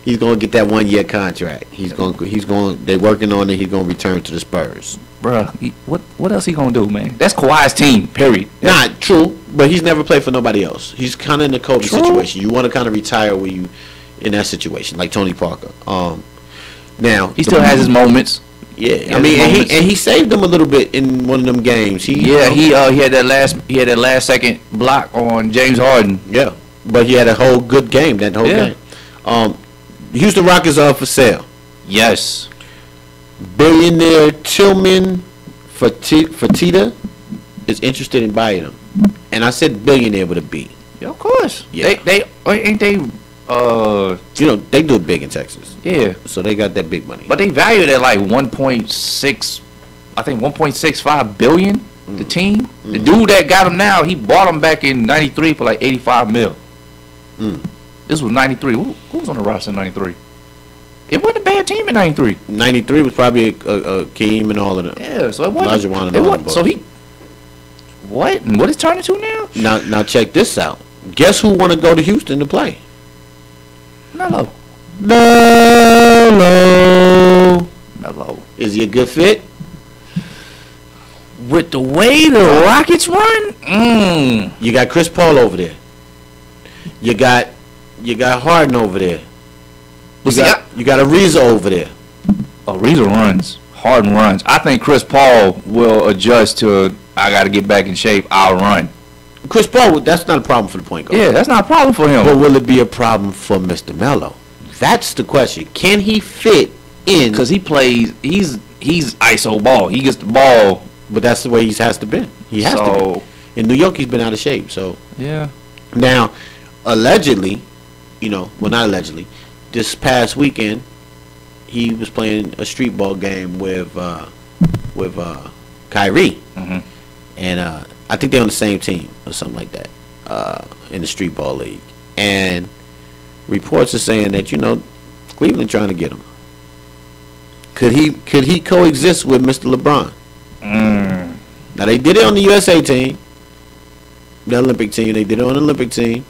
He's gonna get that 1 year contract. They're working on it. He's gonna return to the Spurs. Bruh, what else he gonna do, man? That's Kawhi's team, period. Not true, but he's never played for nobody else. He's kind of in the Kobe situation. You want to kind of retire when you in that situation, like Tony Parker. Now he still has his moments. Yeah, I mean, and he saved them a little bit in one of them games. He had that last second block on James Harden. Yeah, but he had a whole good game that whole game. Houston Rockets are for sale. Yes. Billionaire Tillman Fertitta is interested in buying them. And I said billionaire with a B. Yeah, of course. Yeah. They ain't they. They do it big in Texas. Yeah. So they got that big money. But they valued at like 1.6, I think 1.65 billion. The team, the dude that got him now, he bought him back in '93 for like 85 mil. This was '93. Who was on the roster in '93? It wasn't a bad team in '93. '93 was probably a Keem and all of them. Yeah, so it wasn't. Olajuwon and all of them. So he, what? And what is turning to now? Now check this out. Guess who want to go to Houston to play? Melo. Is he a good fit? With the way the Rockets run, You got Chris Paul over there. You got Harden over there. You got Ariza over there. Ariza runs. Harden runs. I think Chris Paul will adjust to, I got to get back in shape, I'll run. Chris Paul, that's not a problem for the point guard. Yeah, that's not a problem for him. But will it be a problem for Mr. Melo? That's the question. Can he fit in? Because he plays, he's ISO ball. He gets the ball. But that's the way he has to be. He has to be. In New York, he's been out of shape. So yeah. Now, allegedly, well, not allegedly, this past weekend, he was playing a street ball game with Kyrie, and I think they're on the same team or something like that in the street ball league. And reports are saying that Cleveland trying to get him. Could he coexist with Mr. LeBron? Now they did it on the USA team, the Olympic team. They did it on the Olympic team.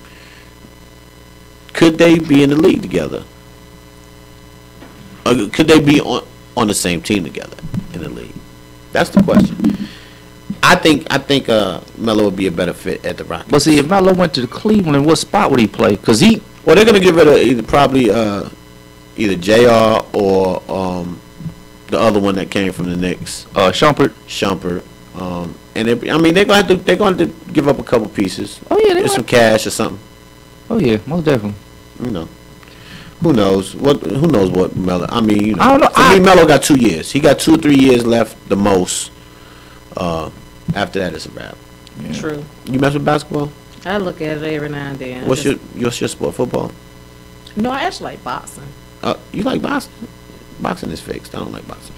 Could they be in the league together? Or could they be on the same team together in the league? That's the question. I think Melo would be a better fit at the Rockets. But see, if Melo went to Cleveland, what spot would he play? Because they're gonna give it either JR or the other one that came from the Knicks, Shumpert. And they're going to give up a couple pieces. Oh yeah, some cash or something. Oh yeah, most definitely. Who knows what Melo? I don't know. For me, Melo got 2 years. He got 2 or 3 years left, the most. After that, it's a wrap. Yeah. True. You mess with basketball? I look at it every now and then. What's your sport? Football? No, I actually like boxing. You like boxing? Boxing is fixed. I don't like boxing.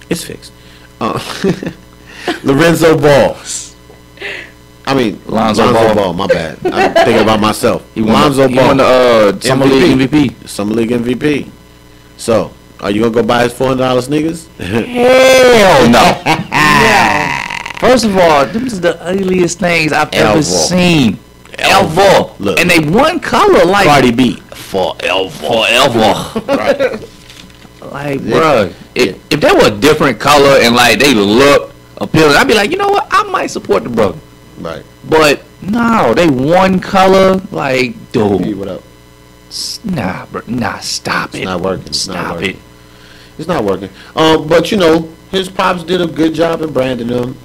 It's fixed. Lorenzo Ball. Lonzo Ball. My bad. I'm thinking about myself. Lonzo Ball. He won the Summer League MVP. Summer League MVP. So, are you gonna go buy his $400 sneakers? Hell no. First of all, this is the ugliest things I've ever seen. Ever. Look. And they one color like Cardi B. Forever. Right. Like, bruh, if they were a different color and like they look appealing, I'd be like, you know what? I might support the brother. Right. But no, they one color. Like, dude. Hey, what up? Nah, bro. Nah, stop it. It's not working. Stop it. It's not working. But his pops did a good job in branding him.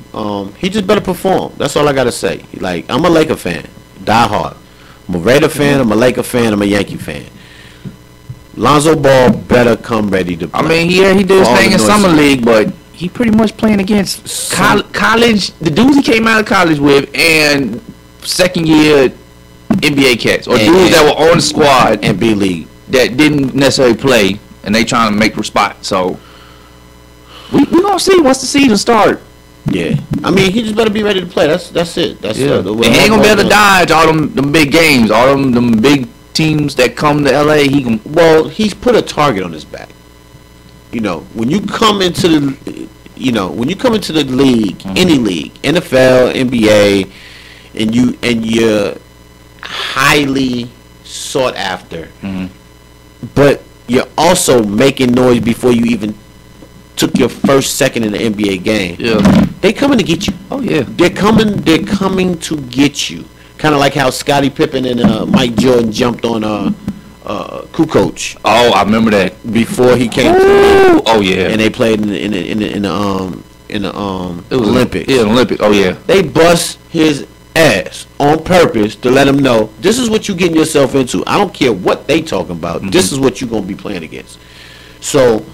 He just better perform. That's all I gotta say. Like, I'm a Laker fan, die hard. I'm a Raider fan. I'm a Laker fan. I'm a Yankee fan. Lonzo Ball better come ready to play. He did his thing in Summer League, but he pretty much playing against college, the dudes he came out of college with, and second year NBA cats, or dudes that were on the squad and B League that didn't necessarily play, and they trying to make the spot. So we gonna see once the season start. Yeah, he just better be ready to play. That's it. That's it. And he ain't gonna be able to dodge all them big games, all them big teams that come to LA. He's put a target on his back. When you come into the league, any league, NFL, NBA, and you're highly sought after, but you're also making noise before you even took your first second in the NBA game. Yeah, they coming to get you. Oh yeah, they're coming to get you. Kind of like how Scottie Pippen and Mike Jordan jumped on Kukoc. Oh, I remember that before he came. Oh yeah, and they played in the Olympics. Yeah, Olympics. Oh yeah, they bust his ass on purpose to let them know this is what you getting yourself into. I don't care what they talking about. This is what you gonna be playing against. So,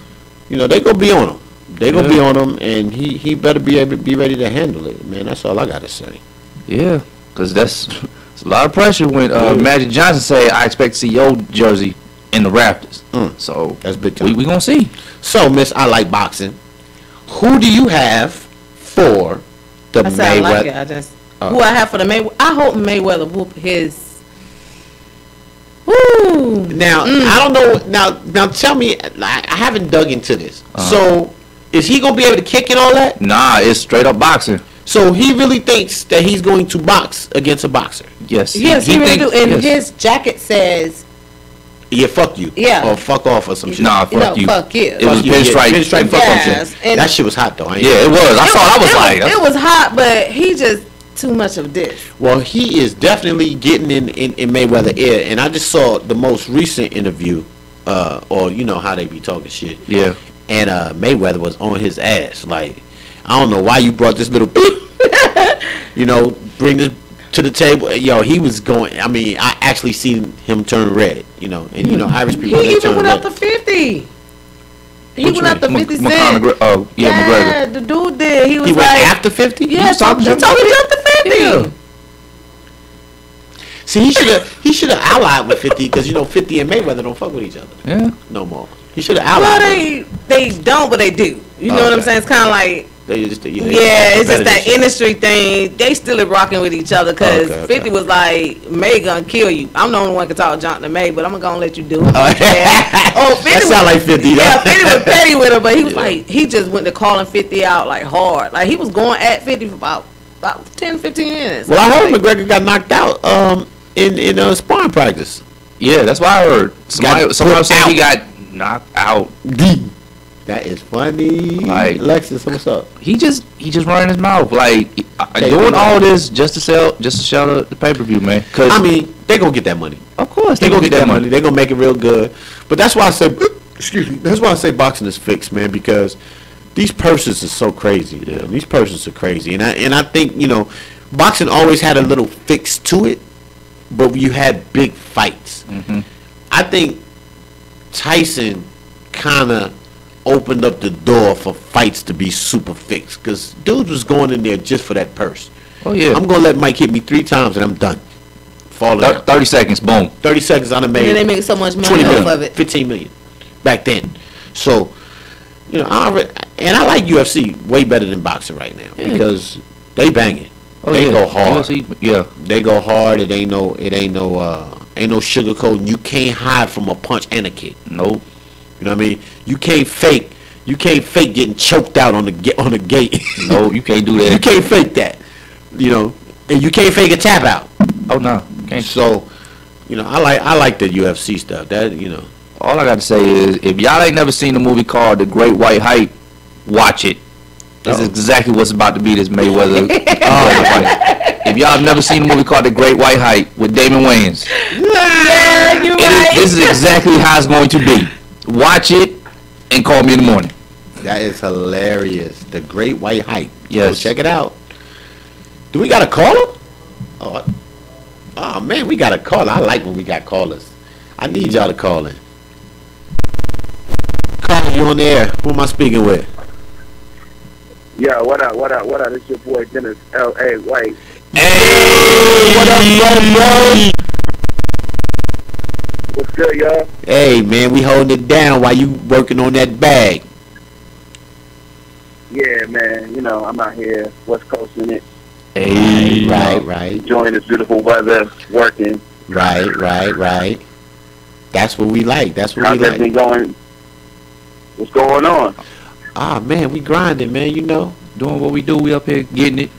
you know, they gonna be on him. They gonna be on him, and he better be able to be ready to handle it, man. That's all I gotta say. Yeah, because that's it's a lot of pressure when Magic Johnson say, I expect to see your jersey in the Raptors. So that's big time. We gonna see. So, Miss I Like Boxing, who do you have for the I said I Mayweather? like it. I just who I have for the Mayweather. I hope Mayweather whoop his. Woo. Now I don't know. Now tell me. I haven't dug into this. So is he gonna be able to kick and all that? Nah, it's straight up boxing. So he really thinks that he's going to box against a boxer. Yes. Yes, he really do. thinks- And yes. his jacket says, Yeah, fuck you. Yeah. Or fuck off or some shit. Nah, fuck you. fuck you. It was Fuck you, pinstripe. yeah, pinstripe, fuck off Yes, shit. and- That shit was hot though. I ain't Yeah, it was. I saw it. I was like, it was hot, but he just too much of this. Well, he is definitely getting in Mayweather ear, and I just saw the most recent interview, or you know how they be talking shit. Yeah. And Mayweather was on his ass. Like, I don't know why you brought this little, you know, bring this to the table. Yo, he was going. I mean, I actually seen him turn red. You know, and you know, Irish people He they even turn went red. up to 50. He Which went up to one? 50 McConaughey, cents. oh, yeah, McGregor. The dude did. He was He went like, after 50. yeah, he told me jump to 50. Yeah. See, he should have allied with 50 because you know 50 and Mayweather don't fuck with each other Yeah. no more. He should have Well, allied. they don't, but they do. You know what I'm Okay. saying? It's kind of like, They just, yeah, it's just that industry thing. They still rocking with each other because Okay, okay. 50 was like, May gonna kill you. I'm the only one can talk junk to May, but I'm gonna let you do it. Oh, Yeah. Oh, 50 that sound like 50. Yeah, though. 50 was petty with her, but he was like, he just went to calling 50 out like hard. Like he was going at 50 for about 10, 15 minutes. Well, I heard Like, McGregor got knocked out in sparring practice. Yeah, that's what I heard. Somebody Got was saying he out. got knocked out. That is funny. Like- Lexus, what's up? He just running his mouth like Hey, doing man. all this just to sell the pay per view, man. Cause I mean, they gonna get that money. of course They gonna get that money. They gonna make it real good. But that's why I say, excuse me. That's why I say boxing is fixed, man. Because these purses are so crazy. Yeah. These purses are crazy, and I think you know, boxing always had a little fix to it, but you had big fights. I think Tyson kind of opened up the door for fights to be super fixed because dudes was going in there just for that purse. Oh yeah. I'm gonna let Mike hit me 3 times and I'm done. Falling out. 30 seconds, boom. 30 seconds I done and then made they make so much 20 money off million, of it. 15 million back then. So, you know, I like UFC way better than boxing right now because they banging. Oh, they yeah. go hard. UFC, yeah. They go hard. It ain't no sugarcoating. You can't hide from a punch and a kick. Nope. You know what I mean? You can't fake getting choked out on the gate. No, you can't do You that. can't fake that. You know, and you can't fake a tap out. Oh no. Can't. So, you know, I like the UFC stuff. That, you know. All I got to say is, if y'all ain't never seen the movie called The Great White Hype, watch it. This is exactly what's about to be this Mayweather fight. If y'all have never seen the movie called The Great White Hype with Damon Wayans, Yeah, you're right. this is exactly how it's going to be. Watch it and call me in the morning. That is hilarious. The Great White Hype. Yes. Go check it out. Do we got a caller? Oh man, we got a caller. I like when we got callers. I need y'all to call in. Caller, you on the air. Who am I speaking with? Yeah, what up? It's your boy Dennis L.A. White. Hey, what up, bro? What's good, y'all? Hey man, we holding it down while you working on that bag. Yeah, man. You know, I'm out here West Coasting it, Hey, Right. enjoying this beautiful weather, working. Right. That's what we like. That's what How's we like. everything going? What's going on? Ah man, we grinding, man. You know, doing what we do. We up here getting it.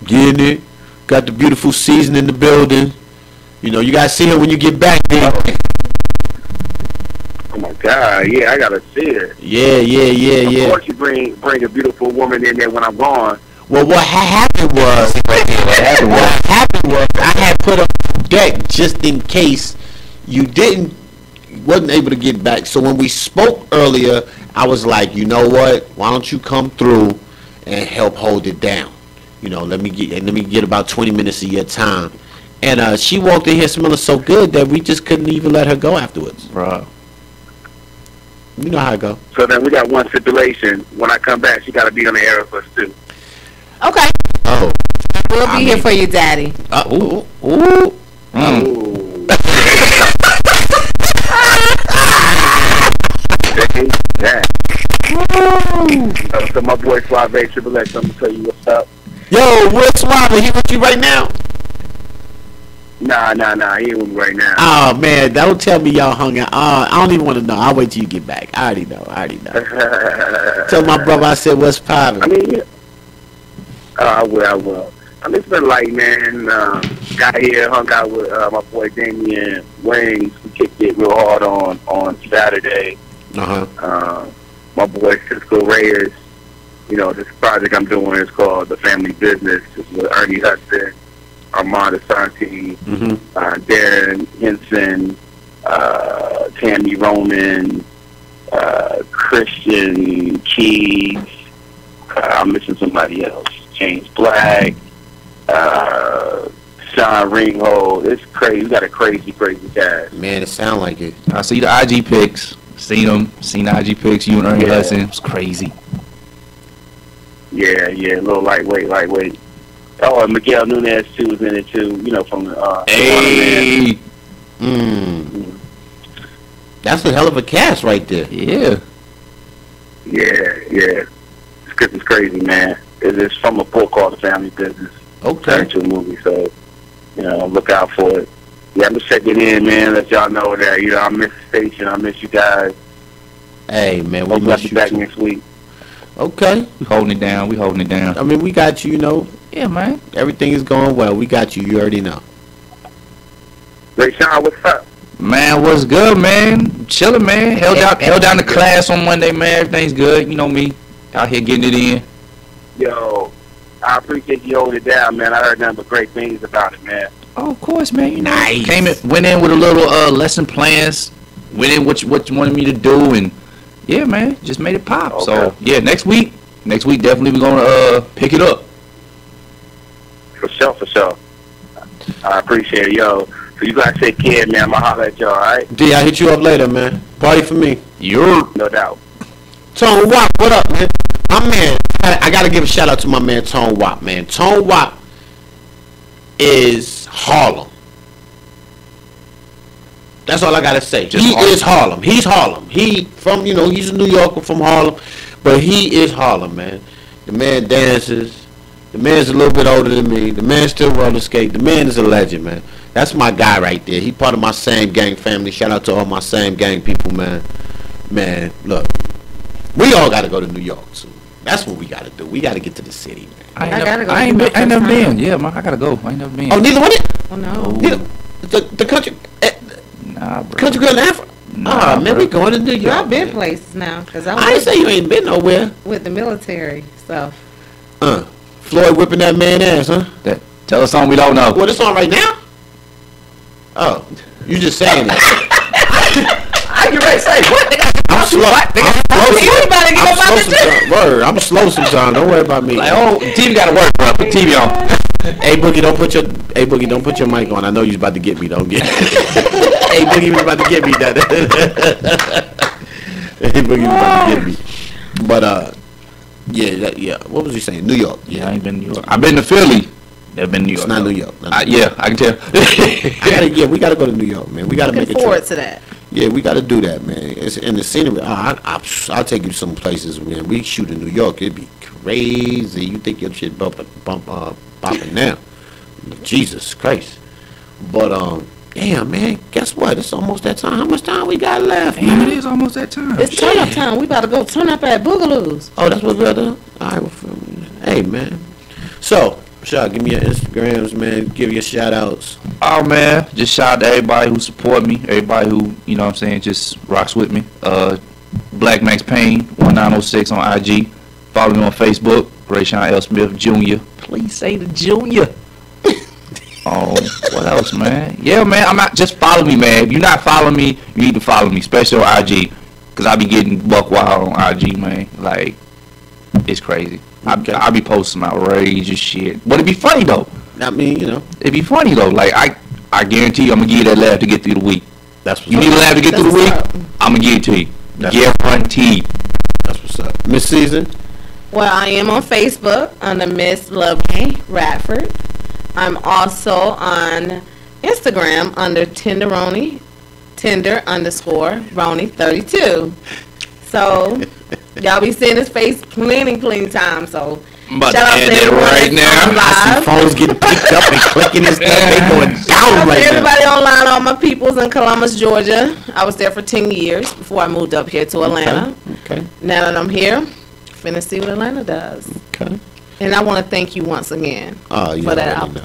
getting it. Got the beautiful season in the building. You know, you gotta see her when you get back, man. Oh my God, yeah, I gotta see it. Yeah. Of course, you bring a beautiful woman in there when I'm gone. Well, what happened was, I had put up a deck just in case you wasn't able to get back. So when we spoke earlier, I was like, you know what? Why don't you come through and help hold it down? You know, let me get about 20 minutes of your time. And she walked in here smelling so good that we just couldn't even let her go afterwards. Bro. You know how it go. So then we got one stipulation. When I come back, she got to be on the air with us too. Okay. Oh. We'll be here for you, Daddy. Ooh. Ooh. Yeah. So my boy Suave Triple X, I'm gonna tell you what's up. Yo, where's Suave? He with you right now? Nah, he ain't with me right now. Oh man, don't tell me y'all hung out. I don't even want to know. I'll wait till you get back. I already know. Tell my brother I said what's poppin'. I mean, yeah. I will. I mean, it's been light, man. Got here, hung out with my boy Damian Wings. We kicked it real hard on Saturday. My boy Cisco Reyes. You know, this project I'm doing is called The Family Business. It's with Ernie Hudson, Armand Asante, Darren Henson, Tammy Roman, Christian Keys. I'm missing somebody else. James Black, Sean Ringhold. It's crazy. We got a crazy cast. Man, it sound like it. I see the IG pics. Seen the IG pics. You and Ernie Hudson. It was crazy. Yeah, a little lightweight. Oh, and Miguel Nunez too was in it too. You know, from the Hey. That's a hell of a cast right there. Yeah. It's crazy, man. It's from a book called The Family Business. Okay. Turned to a movie, so you know, look out for it. Yeah, I'm just checking in, man. Let y'all know that I miss the station. I miss you guys. Hey, man, we Hopefully I'll miss be you back too. next week. Okay. We holding it down. I mean, we got you. You know. Yeah, man. Everything is going well. We got you. You already know. Ray Sean, what's up? Man, what's good, man? Chilling, man. Held down the class on Monday, man. Everything's good. You know me. Out here getting it in. Yo, I appreciate you holding it down, man. I heard nothing but great things about it, man. Oh, of course, man. You know, Nice. went in with a little lesson plans. Went in what you wanted me to do, and yeah, man, just made it pop. Okay. So yeah, next week definitely we're gonna pick it up. For sure. I appreciate it, yo. So you guys take care, man. I'm gonna holler at y'all, alright? D, I'll hit you up later, man. Party for me. No doubt. Tone Wop, what up, man? My man, I gotta give a shout out to my man Tone Wop, man. Tone Wop is Harlem. That's all I gotta say. Is Harlem. He's Harlem. He's a New Yorker from Harlem, but he is Harlem, man. The man dances. The man's a little bit older than me. The man still roller skate. The man is a legend, man. That's my guy right there. He part of my same gang family. Shout out to all my same gang people, man. Man, look, we all gotta go to New York soon. That's what we gotta do. We gotta get to the city, man. I ain't never been. Yeah, man, I gotta go. I ain't never been. Oh, neither one? Oh no. The country. Nah, bro. Country girl in Africa. Nah, man, bro. we going to New York. I've been man. places now because I ain't say you ain't been nowhere. with the military stuff. Floyd whipping that man ass, huh? Tell us something we don't know. What, it's on right now? Oh, you just saying that. I get ready to say what? I'm slow. Word. I'm slow sometimes. Don't worry about me. Like, oh, TV got to work, bro. Put TV on. Hey Boogie, don't put your mic on. I know you was about to get me. Don't get. Hey Boogie was about to get me. Hey Boogie was about to get me. But yeah. What was he saying? New York. Yeah, I ain't been to New York. I've been to Philly. Never been to New York. It's not New York. Yeah, I can tell. We gotta go to New York, man. We gotta make a Looking forward trip. to that. Yeah, we gotta do that, man. It's in the scenery. I'll take you to some places, man. We shoot in New York. It'd be crazy. You think your shit bopping now? Jesus Christ. But damn, man. Guess what? It's almost that time. How much time we got left? Damn, it is almost that time. It's turn up time. We about to go turn up at Boogaloo's. Oh, that's what we gotta do? All right, well, hey, man. So, Shaq, give me your Instagrams, man. Give your shout outs. Oh, man. Just shout out to everybody who support me. Everybody who, you know what I'm saying, just rocks with me. Black Max Payne, 1906 on IG. Follow me on Facebook, Rayshawn L. Smith Jr. Please say the Junior. What else, man? Yeah, man. Just follow me, man. If you're not following me, you need to follow me, especially on IG. Because I be getting buck wild on IG, man. Like, it's crazy. I be posting some outrageous shit. But it be funny though. I mean, you know, it be funny though. Like I guarantee you, I'm gonna give you that laugh to get through the week. That's what's you need a laugh to get through the week. I'm gonna give it to you. Guaranteed. That's what's up. Miss Season. Well, I am on Facebook under Miss Lovely Radford. I'm also on Instagram under Tenderoni, Tender_Roni32. So y'all be seeing his face plenty times. So but shout out to everyone right now. I see phones getting picked up and clicking and stuff. They going down right now. Everybody online, all my peoples in Columbus, Georgia. I was there for 10 years before I moved up here to Atlanta. Okay. Now that I'm here, finna see what Atlanta does. Okay. And I want to thank you once again for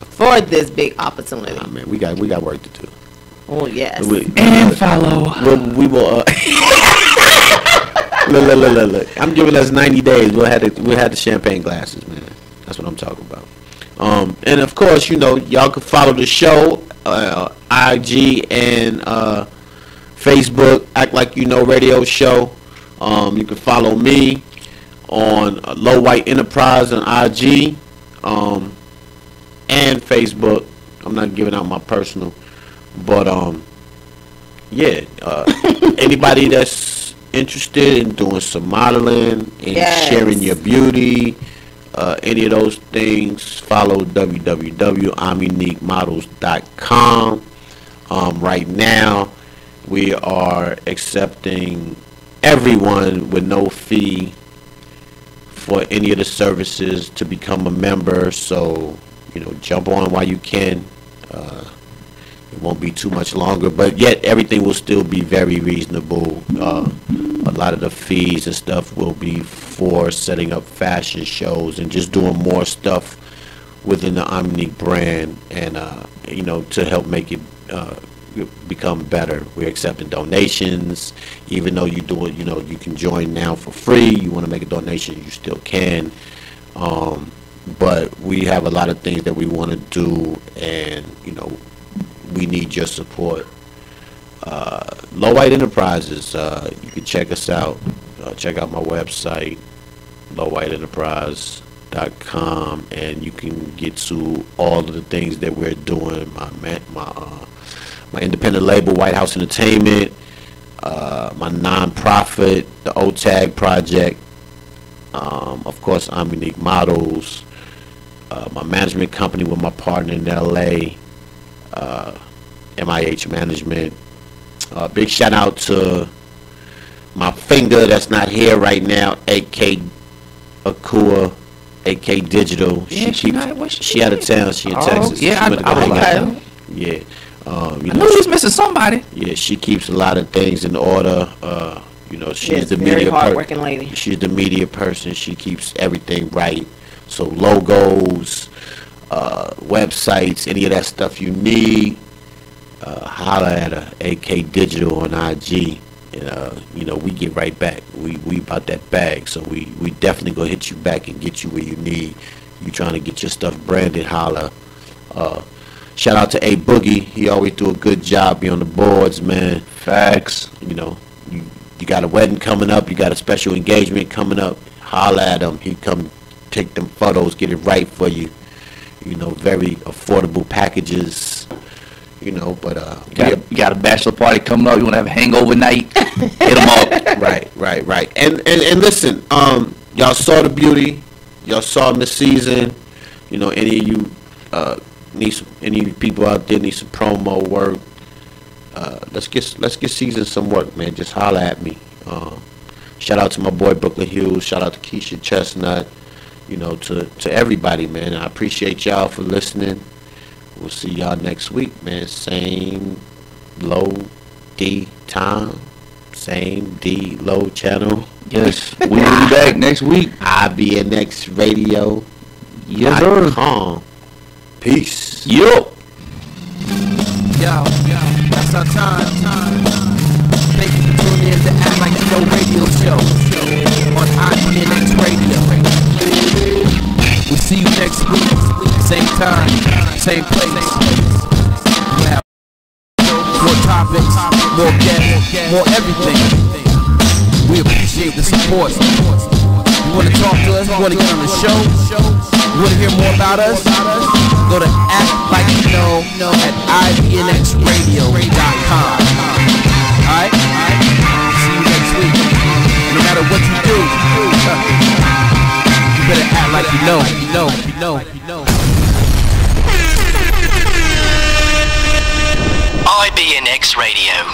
for this big opportunity. Oh, man, we got work to do. Oh yes. And follow. We will. Look. I'm giving us 90 days. We'll have the champagne glasses, man. That's what I'm talking about. And of course, you know, y'all can follow the show, IG and Facebook. Act Like You Know Radio Show. You can follow me on Low White Enterprise on IG and Facebook. I'm not giving out my personal, but anybody that's interested in doing some modeling and sharing your beauty, any of those things, follow www.I'mUniqueModels.com. Right now, we are accepting everyone with no fee for any of the services to become a member. So, you know, jump on while you can. It won't be too much longer, but yet everything will still be very reasonable. A lot of the fees and stuff will be for setting up fashion shows and just doing more stuff within the Omnique brand, and you know, to help make it become better. We're accepting donations, even though you do it. You know, you can join now for free. You want to make a donation, you still can. But we have a lot of things that we want to do, and you know, we need your support. Low White Enterprises, you can check us out. Check out my website, lowwhiteenterprise.com, and you can get to all of the things that we're doing. My independent label, White House Entertainment, my non-profit, the OTAG Project, of course, I'm Unique Models, my management company with my partner in LA, MIH Management. Big shout out to my finger that's not here right now, AK Akua, AK Digital. Yeah, she out of town. She in Texas. Yeah, I was like, yeah. I knew he was missing somebody. Yeah, she keeps a lot of things in order. You know, she's the very media hardworking lady. She's the media person. She keeps everything right. So logos, websites, any of that stuff you need, holla at her, AK Digital on IG. And, you know, we get right back. We about that bag. So we definitely gonna hit you back and get you where you need. You trying to get your stuff branded, holla. Shout out to A Boogie. He always do a good job. Be on the boards, man. Facts. You know, you got a wedding coming up. You got a special engagement coming up. Holla at him. He come take them photos, get it right for you. You know, very affordable packages. You know, but you got a bachelor party coming up. You want to have a hangover night? Hit them up. Right. And listen, y'all saw the beauty. Y'all saw Miss Season. You know, any of you any people out there need some promo work, let's get Season some work, man. Just holla at me. Shout out to my boy Brooklyn Hughes. Shout out to Keisha Chestnut. You know, to everybody, man. I appreciate y'all for listening. We'll see y'all next week, man. Same low D time, same D low channel. Yes, we'll be back next week. IBNX Radio. Yes, sir. Peace. Yo, that's our time. Thank you for tuning in to Act Like You Know Radio Show on IBNX Radio. We'll see you next week, same time, same place. We'll have more topics, more guests, more everything. We appreciate the support. You wanna talk to us? You wanna get on the show? You wanna hear more about us? Go to actlikeyouKnow at IBNXradio.com. Alright? See you next week. No matter what you do, you better act like you know. IBNX Radio.